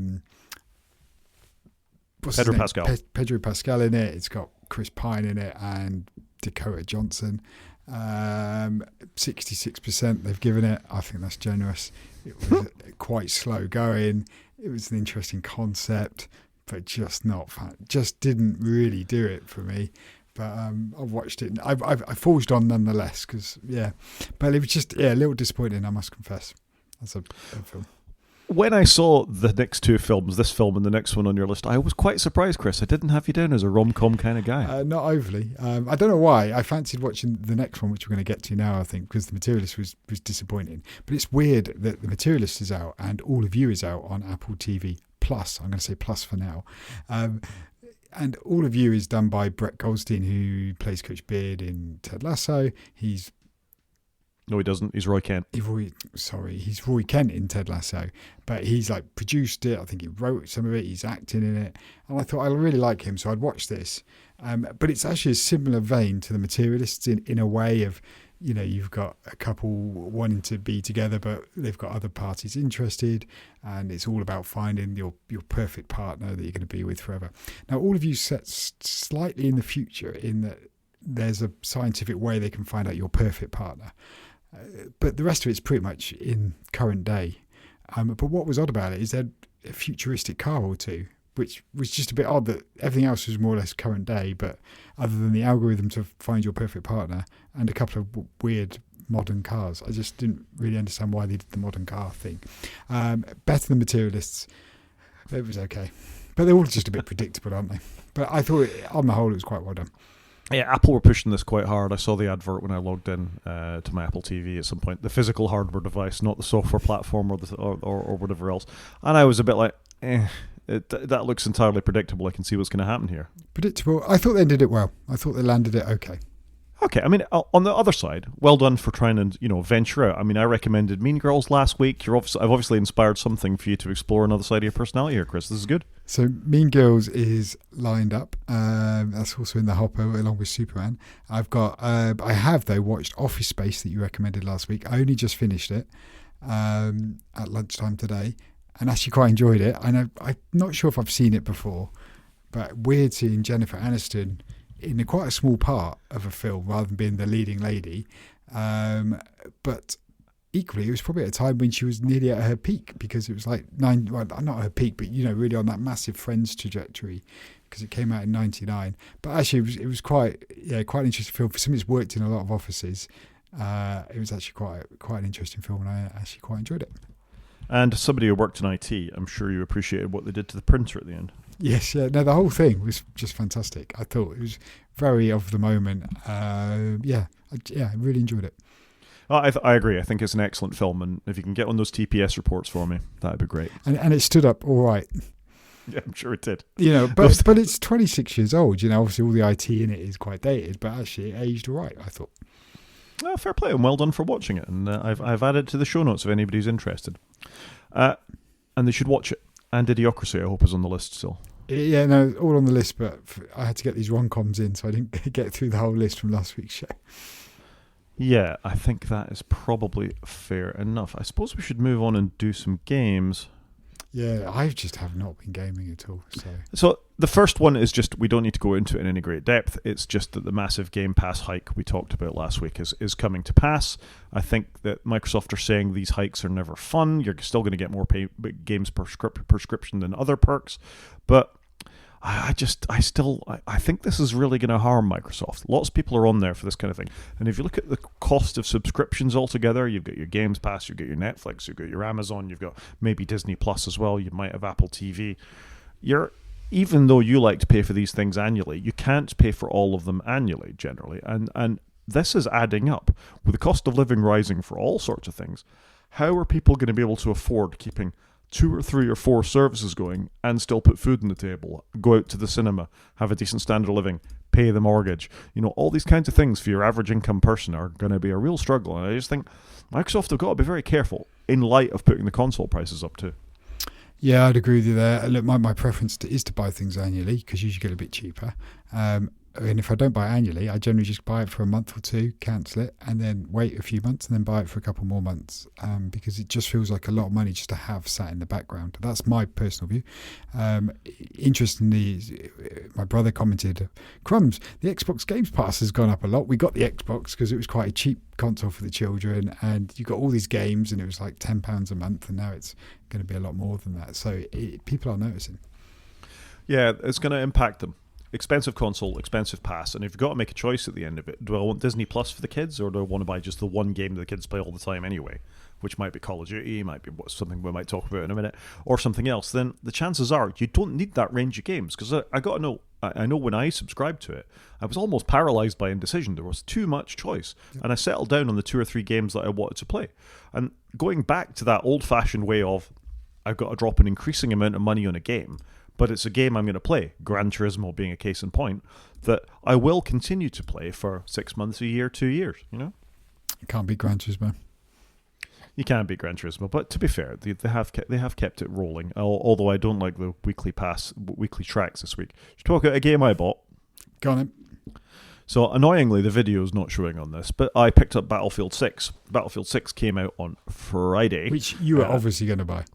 Pedro Pascal. Pedro Pascal in it. It's got Chris Pine in it and Dakota Johnson. 66% they've given it. I think that's generous. It was quite slow going. It was an interesting concept, but just not fun. Just didn't really do it for me. But I've watched it. I forged on nonetheless because, But it was just, a little disappointing, I must confess. That's a film. When I saw the next 2 films, this film and the next one on your list, I was quite surprised, Chris. I didn't have you down as a rom-com kind of guy. Not overly. I don't know why. I fancied watching the next one, which we're going to get to now, I think, because The Materialist was disappointing. But it's weird that The Materialist is out and All of You is out on Apple TV Plus. I'm going to say Plus for now. And All of You is done by Brett Goldstein, who plays Coach Beard in Ted Lasso. No, he doesn't. He's Roy Kent. He's Roy Kent in Ted Lasso, but he's produced it. I think he wrote some of it. He's acting in it, and I thought I really like him, so I'd watch this. But it's actually a similar vein to The Materialists in a way of, you've got a couple wanting to be together, but they've got other parties interested, and it's all about finding your perfect partner that you're going to be with forever. Now, All of You sets slightly in the future in that there's a scientific way they can find out your perfect partner. But the rest of it's pretty much in current day. But what was odd about it is they had a futuristic car or two, which was just a bit odd that everything else was more or less current day, but other than the algorithm to find your perfect partner and a couple of weird modern cars. I just didn't really understand why they did the modern car thing. Better than Materialists. It was okay. But they're all just a bit predictable, aren't they? But I thought, on the whole, it was quite well done. Yeah, Apple were pushing this quite hard. I saw the advert when I logged in to my Apple TV at some point. The physical hardware device, not the software platform or whatever else. And I was a bit like, that looks entirely predictable. I can see what's going to happen here. Predictable. I thought they did it well. I thought they landed it okay. Okay, I mean, on the other side, well done for trying to venture out. I mean, I recommended Mean Girls last week. I've obviously inspired something for you to explore another side of your personality here, Chris. This is good. So Mean Girls is lined up. That's also in the hopper along with Superman. I have though watched Office Space that you recommended last week. I only just finished it at lunchtime today, and actually quite enjoyed it. I'm not sure if I've seen it before, but weird seeing Jennifer Aniston in quite a small part of a film rather than being the leading lady. But equally, it was probably at a time when she was nearly at her peak, because it was like not her peak, but really on that massive Friends trajectory, because it came out in '99. But actually, it was quite an interesting film for somebody who's worked in a lot of offices. It was actually quite an interesting film, and I actually quite enjoyed it. And somebody who worked in IT, I'm sure you appreciated what they did to the printer at the end. Yes, yeah. No, the whole thing was just fantastic. I thought it was very of the moment. I really enjoyed it. I agree. I think it's an excellent film, and if you can get on those TPS reports for me, that'd be great. And it stood up all right. Yeah, I'm sure it did. But it's 26 years old. Obviously all the IT in it is quite dated, but actually it aged all right, I thought. Fair play, and well done for watching it. And I've added it to the show notes if anybody's interested. And they should watch it. And Idiocracy, I hope, is on the list still. Yeah, no, all on the list, but I had to get these rom-coms in, so I didn't get through the whole list from last week's show. Yeah, I think that is probably fair enough. I suppose we should move on and do some games. Yeah, I just have not been gaming at all. So the first one is just, we don't need to go into it in any great depth. It's just that the massive Game Pass hike we talked about last week is coming to pass. I think that Microsoft are saying these hikes are never fun. You're still going to get more games per prescription than other perks. But I think this is really going to harm Microsoft. Lots of people are on there for this kind of thing. And if you look at the cost of subscriptions altogether, you've got your Games Pass, you've got your Netflix, you've got your Amazon, you've got maybe Disney Plus as well, you might have Apple TV. Even though you like to pay for these things annually, you can't pay for all of them annually generally. And this is adding up. With the cost of living rising for all sorts of things, how are people going to be able to afford keeping 2 or 3 or 4 services going and still put food on the table, go out to the cinema, have a decent standard of living, pay the mortgage? All these kinds of things for your average income person are going to be a real struggle. And I just think Microsoft have got to be very careful in light of putting the console prices up too. Yeah, I'd agree with you there. Look, my preference is to buy things annually, because you usually get a bit cheaper. And if I don't buy annually, I generally just buy it for a month or two, cancel it, and then wait a few months and then buy it for a couple more months, because it just feels like a lot of money just to have sat in the background. That's my personal view. Interestingly, my brother commented, crumbs, the Xbox Games Pass has gone up a lot. We got the Xbox because it was quite a cheap console for the children, and you got all these games, and it was like £10 a month, and now it's going to be a lot more than that. So people are noticing. Yeah, it's going to impact them. Expensive console, expensive pass, and if you've got to make a choice at the end of it, do I want Disney Plus for the kids, or do I want to buy just the one game that the kids play all the time anyway, which might be Call of Duty, might be something we might talk about in a minute, or something else? Then the chances are you don't need that range of games, because I got to know, I know when I subscribed to it, I was almost paralyzed by indecision. There was too much choice, and I settled down on the 2 or 3 games that I wanted to play. And going back to that old-fashioned way of, I've got to drop an increasing amount of money on a game, but it's a game I'm going to play, Gran Turismo being a case in point, that I will continue to play for 6 months, a year, 2 years, It can't be Gran Turismo. You can't beat Gran Turismo, but to be fair, they have kept it rolling, although I don't like the weekly tracks this week. Should talk about a game I bought. Go on then. So annoyingly, the video is not showing on this, but I picked up Battlefield 6. Battlefield 6 came out on Friday. Which you were obviously going to buy.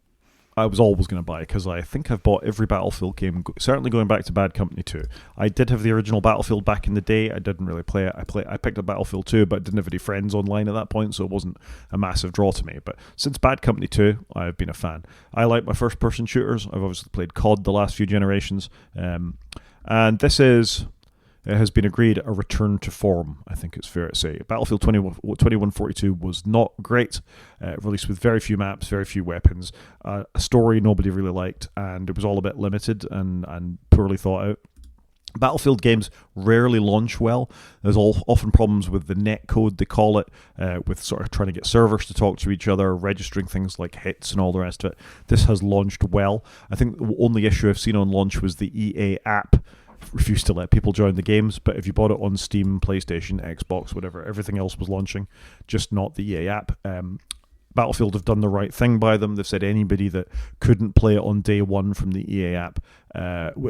I was always going to buy, because I think I've bought every Battlefield game, certainly going back to Bad Company 2. I did have the original Battlefield back in the day. I didn't really play it. I picked up Battlefield 2, but didn't have any friends online at that point, so it wasn't a massive draw to me. But since Bad Company 2, I've been a fan. I like my first-person shooters. I've obviously played COD the last few generations. And this is... It has been agreed a return to form, I think it's fair to say. Battlefield 2142 was not great, released with very few maps, very few weapons, a story nobody really liked, and it was all a bit limited and poorly thought out. Battlefield games rarely launch well. There's often problems with the netcode, they call it, with sort of trying to get servers to talk to each other, registering things like hits and all the rest of it. This has launched well. I think the only issue I've seen on launch was the EA app refused to let people join the games. But if you bought it on Steam, PlayStation, Xbox, whatever, everything else was launching, just not the EA app. Battlefield have done the right thing by them. They've said anybody that couldn't play it on day one from the EA app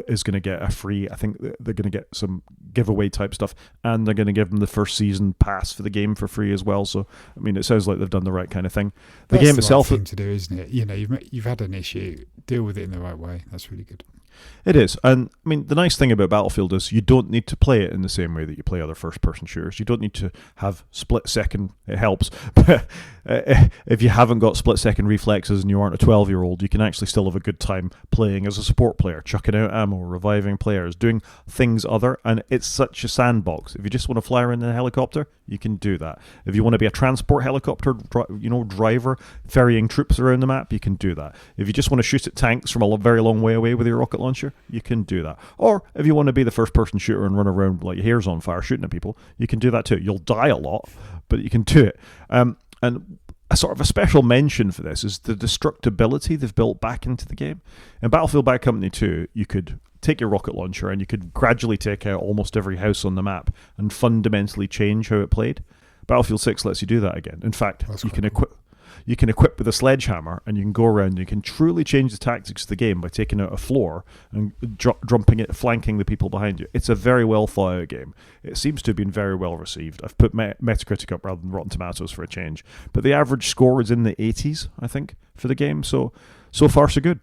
is going to get a free, I think they're going to get some giveaway type stuff, and they're going to give them the first season pass for the game for free as well. So, I mean, it sounds like they've done the right kind of thing. The That's game the itself... right thing to do, isn't it? You know, you've had an issue, deal with it in the right way. That's really good. It is. And I mean, the nice thing about Battlefield is you don't need to play it in the same way that you play other first-person shooters. You don't need to have split-second. It helps. But if you haven't got split-second reflexes and you aren't a 12-year-old, you can actually still have a good time playing as a support player, chucking out ammo, reviving players, doing things other. And it's such a sandbox. If you just want to fly around in a helicopter, you can do that. If you want to be a transport helicopter, driver, ferrying troops around the map, you can do that. If you just want to shoot at tanks from a very long way away with your rocket launcher, you can do that. Or if you want to be the first-person shooter and run around like your hair's on fire shooting at people, you can do that too. You'll die a lot, but you can do it. And a sort of a special mention for this is the destructibility they've built back into the game. In Battlefield Bad Company 2, you could take your rocket launcher and you could gradually take out almost every house on the map and fundamentally change how it played. Battlefield 6 lets you do that again. In fact, you can equip with a sledgehammer and you can go around and you can truly change the tactics of the game by taking out a floor and flanking the people behind you. It's a very well thought out game. It seems to have been very well received. I've put Metacritic up rather than Rotten Tomatoes for a change. But the average score is in the 80s, I think, for the game. So far, so good.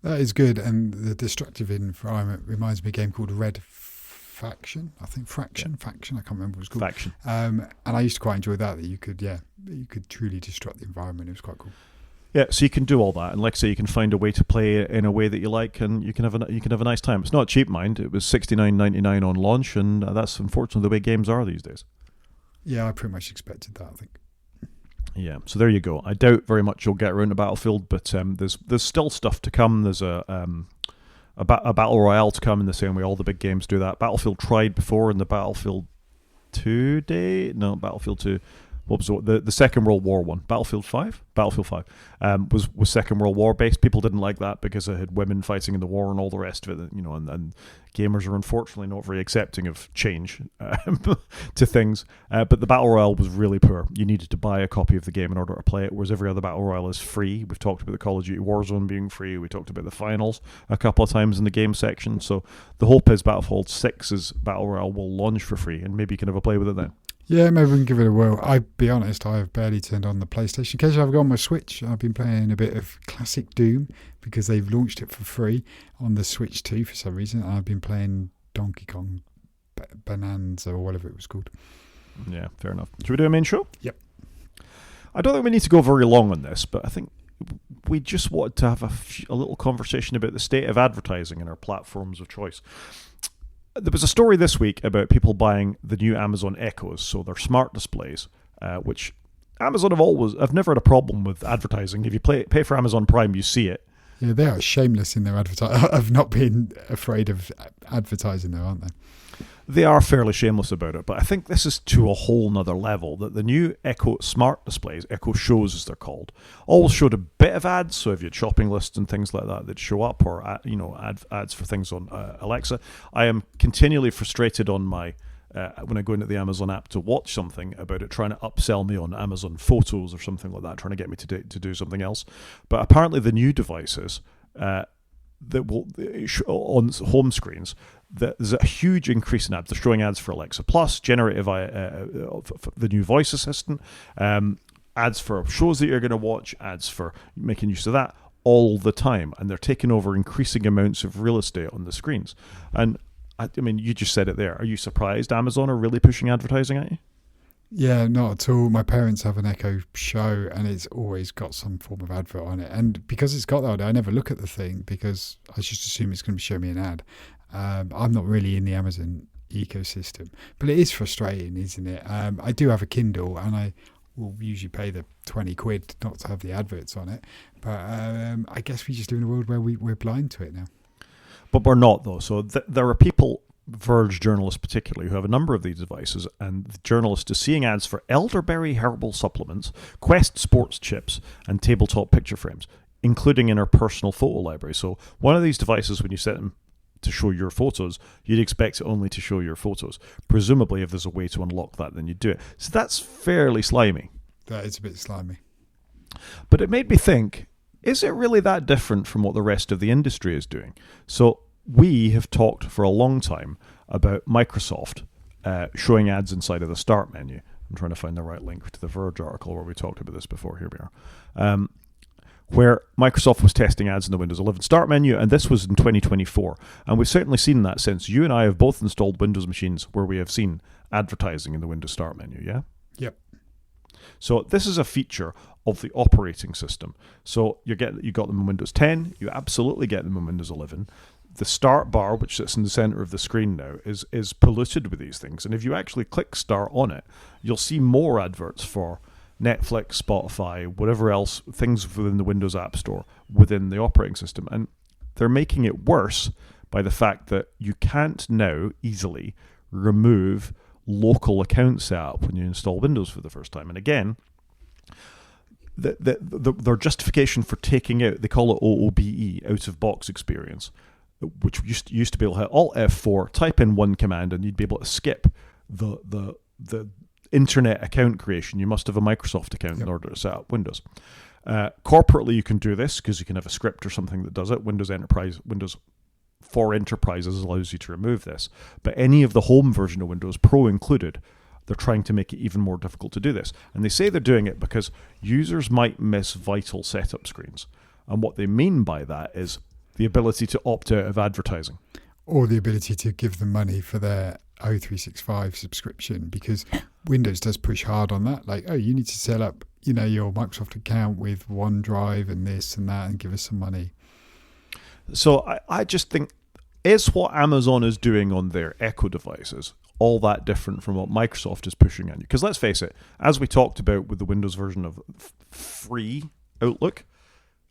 That is good. And the destructive environment reminds me of a game called Red Faction, I think. Faction, I can't remember what it was called. Faction. And I used to quite enjoy that you could truly destruct the environment. It was quite cool. Yeah, so you can do all that, and like I say, you can find a way to play it in a way that you like, and you can have a nice time. It's not cheap, mind. It was $69.99 on launch, and that's unfortunately the way games are these days. Yeah, I pretty much expected that, I think. Yeah, so there you go. I doubt very much you'll get around to Battlefield, but there's still stuff to come. There's a battle royale to come in the same way all the big games do that. Battlefield tried before in the Battlefield 2 day. No, Battlefield 2. What was the Second World War one? Battlefield 5 was Second World War based. People didn't like that because it had women fighting in the war and all the rest of it. And gamers are unfortunately not very accepting of change to things. But the Battle Royale was really poor. You needed to buy a copy of the game in order to play it, whereas every other Battle Royale is free. We've talked about the Call of Duty Warzone being free. We talked about the finals a couple of times in the game section. So the hope is Battlefield 6's Battle Royale will launch for free, and maybe you can have a play with it then. Yeah, maybe we can give it a whirl. I'll be honest, I have barely turned on the PlayStation. Occasionally I've got on my Switch. I've been playing a bit of classic Doom because they've launched it for free on the Switch 2 for some reason. I've been playing Donkey Kong Bonanza or whatever it was called. Yeah, fair enough. Should we do a main show? Yep. I don't think we need to go very long on this, but I think we just wanted to have a little conversation about the state of advertising in our platforms of choice. There was a story this week about people buying the new Amazon Echoes, so they're smart displays, which Amazon have never had a problem with advertising. If you pay for Amazon Prime, you see it. Yeah, they are shameless in their of not being afraid of advertising, though, aren't they? They are fairly shameless about it, but I think this is to a whole nother level, that the new Echo smart displays, Echo Shows as they're called, always showed a bit of ads. So if you had shopping lists and things like that, they'd show up, or ads for things on Alexa. I am continually frustrated on my when I go into the Amazon app to watch something about it trying to upsell me on Amazon Photos or something like that, trying to get me to do something else. But apparently the new devices that will on home screens, there's a huge increase in ads. They're showing ads for Alexa Plus, generative the new voice assistant, ads for shows that you're going to watch, ads for making use of that all the time, and they're taking over increasing amounts of real estate on the screens. And I mean, you just said it there. Are you surprised Amazon are really pushing advertising at you? Yeah, not at all. My parents have an Echo Show and it's always got some form of advert on it. And because it's got that, I never look at the thing because I just assume it's going to show me an ad. I'm not really in the Amazon ecosystem, but it is frustrating, isn't it? I do have a Kindle and I will usually pay the 20 quid not to have the adverts on it. But I guess we just live in a world where we're blind to it now. But we're not, though. So there are people, Verge journalists particularly, who have a number of these devices, and the journalist is seeing ads for elderberry herbal supplements, Quest sports chips, and tabletop picture frames, including in our personal photo library. So one of these devices, when you set them to show your photos, you'd expect it only to show your photos. Presumably, if there's a way to unlock that, then you'd do it. So that's fairly slimy. That is a bit slimy. But it made me think, is it really that different from what the rest of the industry is doing? So we have talked for a long time about Microsoft showing ads inside of the Start menu. I'm trying to find the right link to the Verge article where we talked about this before. Here we are. Where Microsoft was testing ads in the Windows 11 Start menu, and this was in 2024. And we've certainly seen that since. You and I have both installed Windows machines where we have seen advertising in the Windows Start menu, yeah? Yep. So this is a feature of the operating system. So you got them in Windows 10, you absolutely get them in Windows 11. The start bar, which sits in the center of the screen now, is polluted with these things. And if you actually click start on it, you'll see more adverts for Netflix, Spotify, whatever else, things within the Windows App Store, within the operating system. And they're making it worse by the fact that you can't now easily remove local account setup when you install Windows for the first time. And again, their justification for taking out, they call it OOBE, out of box experience, which used to be able to hit Alt F4, type in one command, and you'd be able to skip the internet account creation. You must have a Microsoft account in order to set up Windows. Corporately, you can do this because you can have a script or something that does it. Windows for Enterprises allows you to remove this. But any of the home version of Windows, Pro included, they're trying to make it even more difficult to do this. And they say they're doing it because users might miss vital setup screens. And what they mean by that is the ability to opt out of advertising. Or the ability to give them money for their O365 subscription, because Windows does push hard on that. Like, oh, you need to set up, your Microsoft account with OneDrive and this and that and give us some money. So I just think, is what Amazon is doing on their Echo devices all that different from what Microsoft is pushing on you? Because let's face it, as we talked about with the Windows version of free Outlook,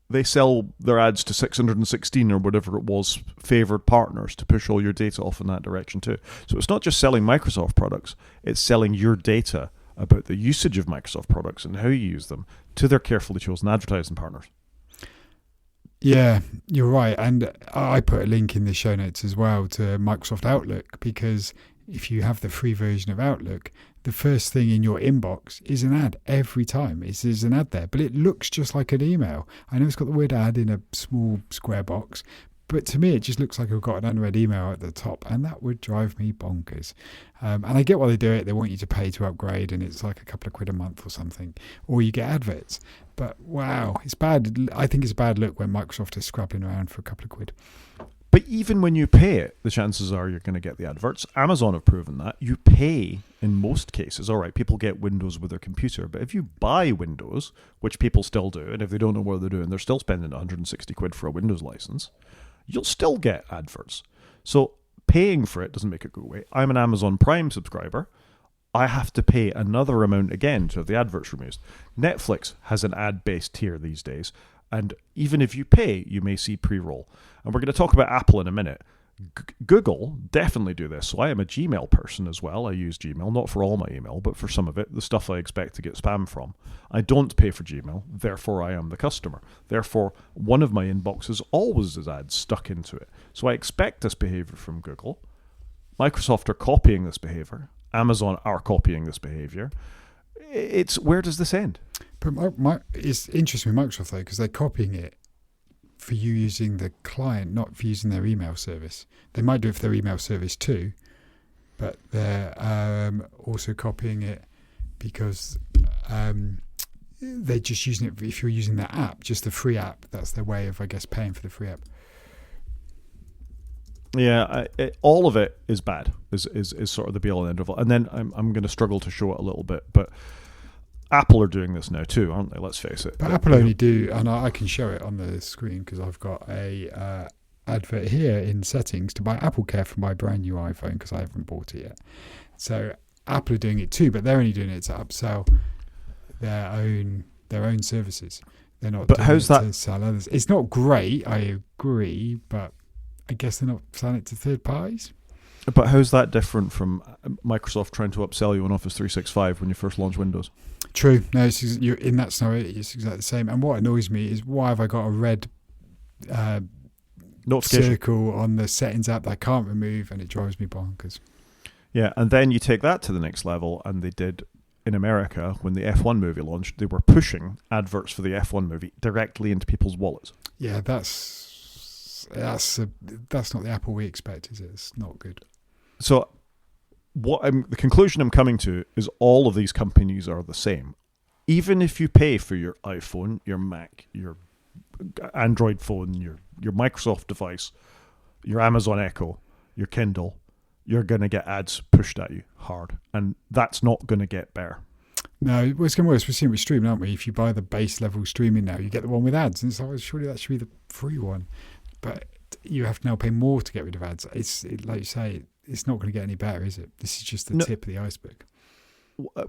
they sell their ads to 616 or whatever it was favored partners to push all your data off in that direction too. So it's not just selling Microsoft products, it's selling your data about the usage of Microsoft products and how you use them to their carefully chosen advertising partners. Yeah, you're right. And I put a link in the show notes as well to Microsoft Outlook, because if you have the free version of Outlook, the first thing in your inbox is an ad every time. There's an ad there, but it looks just like an email. I know it's got the word ad in a small square box, but to me, it just looks like I've got an unread email at the top, and that would drive me bonkers. And I get why they do it. They want you to pay to upgrade, and it's like a couple of quid a month or something, or you get adverts. But wow, it's bad. I think it's a bad look when Microsoft is scrabbling around for a couple of quid. But even when you pay it, the chances are you're going to get the adverts. Amazon have proven that. You pay in most cases. All right, people get Windows with their computer. But if you buy Windows, which people still do, and if they don't know what they're doing, they're still spending 160 quid for a Windows license, you'll still get adverts. So paying for it doesn't make it go away. I'm an Amazon Prime subscriber. I have to pay another amount again to have the adverts removed. Netflix has an ad-based tier these days. And even if you pay, you may see pre-roll. And we're going to talk about Apple in a minute. Google definitely do this. So I am a Gmail person as well. I use Gmail, not for all my email, but for some of it, the stuff I expect to get spam from. I don't pay for Gmail, therefore I am the customer. Therefore, one of my inboxes always has ads stuck into it. So I expect this behavior from Google. Microsoft are copying this behavior. Amazon are copying this behavior. It's, where does this end? But it's interesting with Microsoft, though, because they're copying it for you using the client, not for using their email service. They might do it for their email service too, but they're also copying it because they're just using it if you're using their app, just the free app. That's their way of, I guess, paying for the free app. Yeah, all of it is bad, is sort of the be-all and end of it. And then I'm going to struggle to show it a little bit, but Apple are doing this now too, aren't they? Let's face it. But Apple only do, and I can show it on the screen because I've got a advert here in settings to buy Apple Care for my brand new iPhone because I haven't bought it yet. So Apple are doing it too, but they're only doing it to upsell their own services. They're not. But doing how's it that? to sell others? It's not great, I agree, but I guess they're not selling it to third parties. But how's that different from Microsoft trying to upsell you on Office 365 when you first launch Windows? True. No, you're in that scenario, it's exactly the same. And what annoys me is, why have I got a red notification circle on the settings app that I can't remove, and it drives me bonkers. Yeah, and then you take that to the next level, and they did in America when the F1 movie launched. They were pushing adverts for the F1 movie directly into people's wallets. Yeah, that's not the Apple we expect, is it? It's not good. So, the conclusion I'm coming to is all of these companies are the same. Even if you pay for your iPhone, your Mac, your Android phone, your Microsoft device, your Amazon Echo, your Kindle, you're going to get ads pushed at you hard. And that's not going to get better. No, it's getting worse. We're seeing it with streaming, aren't we? If you buy the base level streaming now, you get the one with ads. And it's like, well, surely that should be the free one. But you have to now pay more to get rid of ads. Like you say, it's not going to get any better, is it? This is just the tip of the iceberg.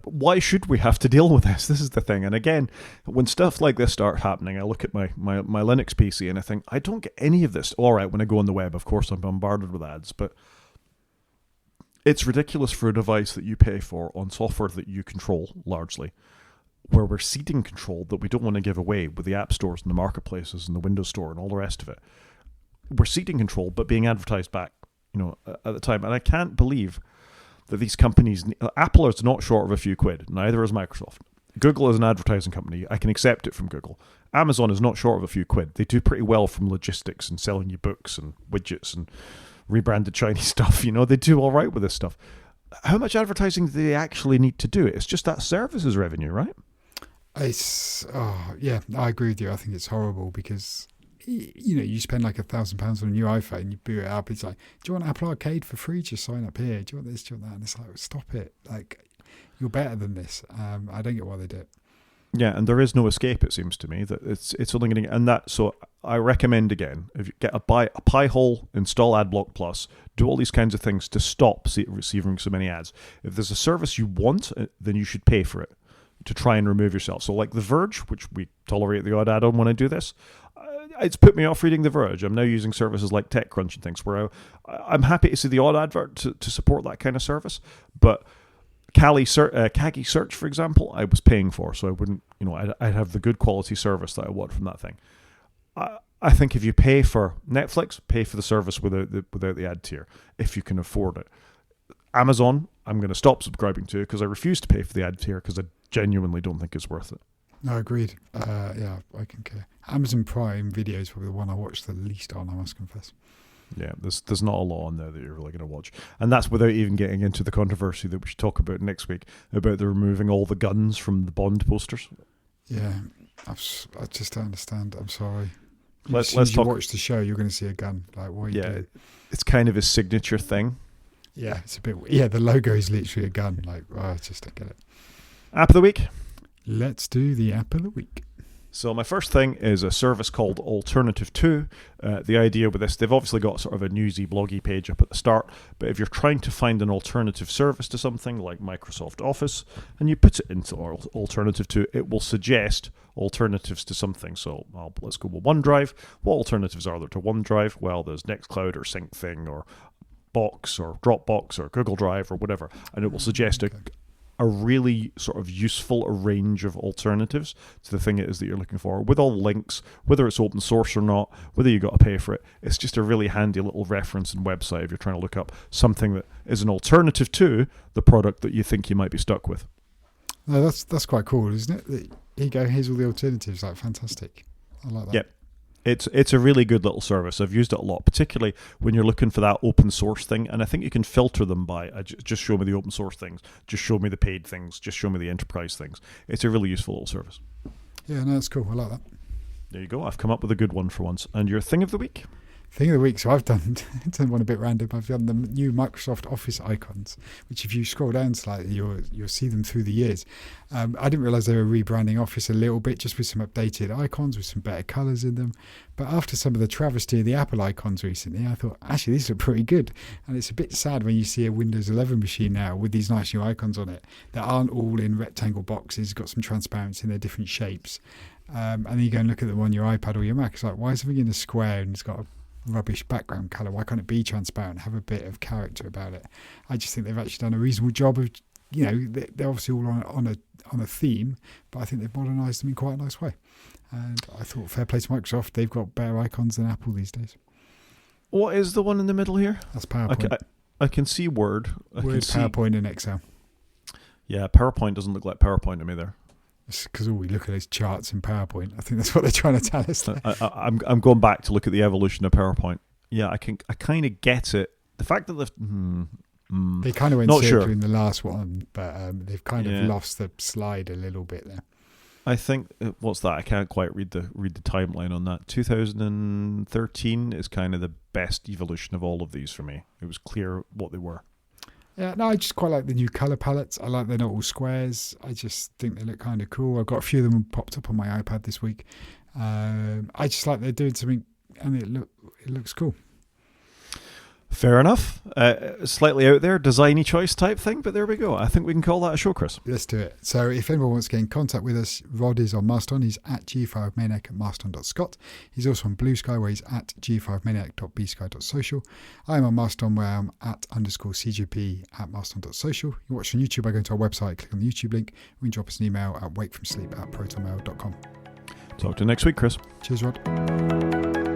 Why should we have to deal with this? This is the thing. And again, when stuff like this starts happening, I look at my Linux PC and I think, I don't get any of this. All right, when I go on the web, of course, I'm bombarded with ads. But it's ridiculous for a device that you pay for on software that you control largely, where we're ceding control that we don't want to give away with the app stores and the marketplaces and the Windows Store and all the rest of it. We're ceding control, but being advertised back, at the time. And I can't believe that these companies, Apple is not short of a few quid, neither is Microsoft. Google is an advertising company. I can accept it from Google. Amazon is not short of a few quid. They do pretty well from logistics and selling you books and widgets and rebranded Chinese stuff. They do all right with this stuff. How much advertising do they actually need to do? It's just that services revenue, right? Yeah, I agree with you. I think it's horrible because, you spend like £1,000 on a new iPhone, you boot it up. It's like, do you want Apple Arcade for free? Just sign up here. Do you want this? Do you want that? And it's like, stop it. Like, you're better than this. I don't get why they do it. Yeah, and there is no escape. It seems to me that it's only going to, and that. So I recommend again, if you get a Pi hole, install AdBlock Plus, do all these kinds of things to stop receiving so many ads. If there's a service you want, then you should pay for it to try and remove yourself. So like The Verge, which we tolerate the odd ad on when I do this, it's put me off reading The Verge. I'm now using services like TechCrunch and things where I'm happy to see the odd advert to support that kind of service, but Kagi Search, for example, I was paying for, so I wouldn't, I'd have the good quality service that I want from that thing. I think if you pay for Netflix, pay for the service without the ad tier, if you can afford it. Amazon, I'm going to stop subscribing to because I refuse to pay for the ad tier because I genuinely don't think it's worth it. No, agreed. Yeah, I concur. Amazon Prime Video is probably the one I watch the least on, I must confess. Yeah, there's not a lot on there that you're really going to watch. And that's without even getting into the controversy that we should talk about next week, about the removing all the guns from the Bond posters. Yeah, I just don't understand. I'm sorry. Let's talk. Watch the show, you're going to see a gun. Like, what are you doing? It's kind of his signature thing. Yeah, it's a bit... Yeah, the logo is literally a gun. Like, I just don't get it. App of the week? Let's do the app of the week. So my first thing is a service called Alternative 2. The idea with this, they've obviously got sort of a newsy, bloggy page up at the start, but if you're trying to find an alternative service to something like Microsoft Office, and you put it into Alternative 2, it will suggest alternatives to something. So let's go with OneDrive. What alternatives are there to OneDrive? Well, there's Nextcloud or SyncThing or Box or Dropbox or Google Drive or whatever, and it will suggest a really sort of useful range of alternatives to the thing it is that you're looking for, with all links, whether it's open source or not, whether you got to pay for it. It's just a really handy little reference and website if you're trying to look up something that is an alternative to the product that you think you might be stuck with. No, that's quite cool, isn't it? Here you go, here's all the alternatives. Like, fantastic. I like that. Yep. It's a really good little service. I've used it a lot, particularly when you're looking for that open source thing. And I think you can filter them by just show me the open source things, just show me the paid things, just show me the enterprise things. It's a really useful little service. Yeah, no, that's cool. I like that. There you go. I've come up with a good one for once. And your thing of the week? Thing of the week, so I've done one a bit random. I've done the new Microsoft Office icons, which if you scroll down slightly, you'll see them through the years. I didn't realise they were rebranding Office a little bit, just with some updated icons with some better colours in them. But after some of the travesty of the Apple icons recently, I thought, actually, these look pretty good. And it's a bit sad when you see a Windows 11 machine now with these nice new icons on it that aren't all in rectangle boxes, got some transparency in their different shapes. And then you go and look at them on your iPad or your Mac. It's like, why is something in a square and it's got a rubbish background colour? Why can't it be transparent, have a bit of character about it? I just think they've actually done a reasonable job of, they're obviously all on a theme, but I think they've modernised them in quite a nice way. And I thought, fair play to Microsoft, they've got better icons than Apple these days. What is the one in the middle here? That's PowerPoint. I can see Word. I can see PowerPoint, and Excel. Yeah, PowerPoint doesn't look like PowerPoint to me there. It's because all we look at is charts in PowerPoint. I think that's what they're trying to tell us there. I'm going back to look at the evolution of PowerPoint. Yeah, I kind of get it. The fact that they kind of went not circular sure in the last one, but they've kind of lost the slide a little bit there. I think what's that? I can't quite read the timeline on that. 2013 is kind of the best evolution of all of these for me. It was clear what they were. Yeah, no, I just quite like the new colour palettes. I like they're not all squares. I just think they look kind of cool. I've got a few of them popped up on my iPad this week. I just like they're doing something, and it looks cool. Fair enough. Slightly out there, designy choice type thing, but there we go. I think we can call that a show, Chris. Let's do it. So if anyone wants to get in contact with us, Rod is on Mastodon. He's at g5maniac at mastodon.scot. He's also on Blue Sky, where he's at g5maniac.bsky.social. I'm on Mastodon, where I'm at _CGP at mastodon.social. You can watch on YouTube by going to our website, click on the YouTube link. We can drop us an email at wakefromsleep@protonmail.com. Talk to you next week, Chris. Cheers, Rod.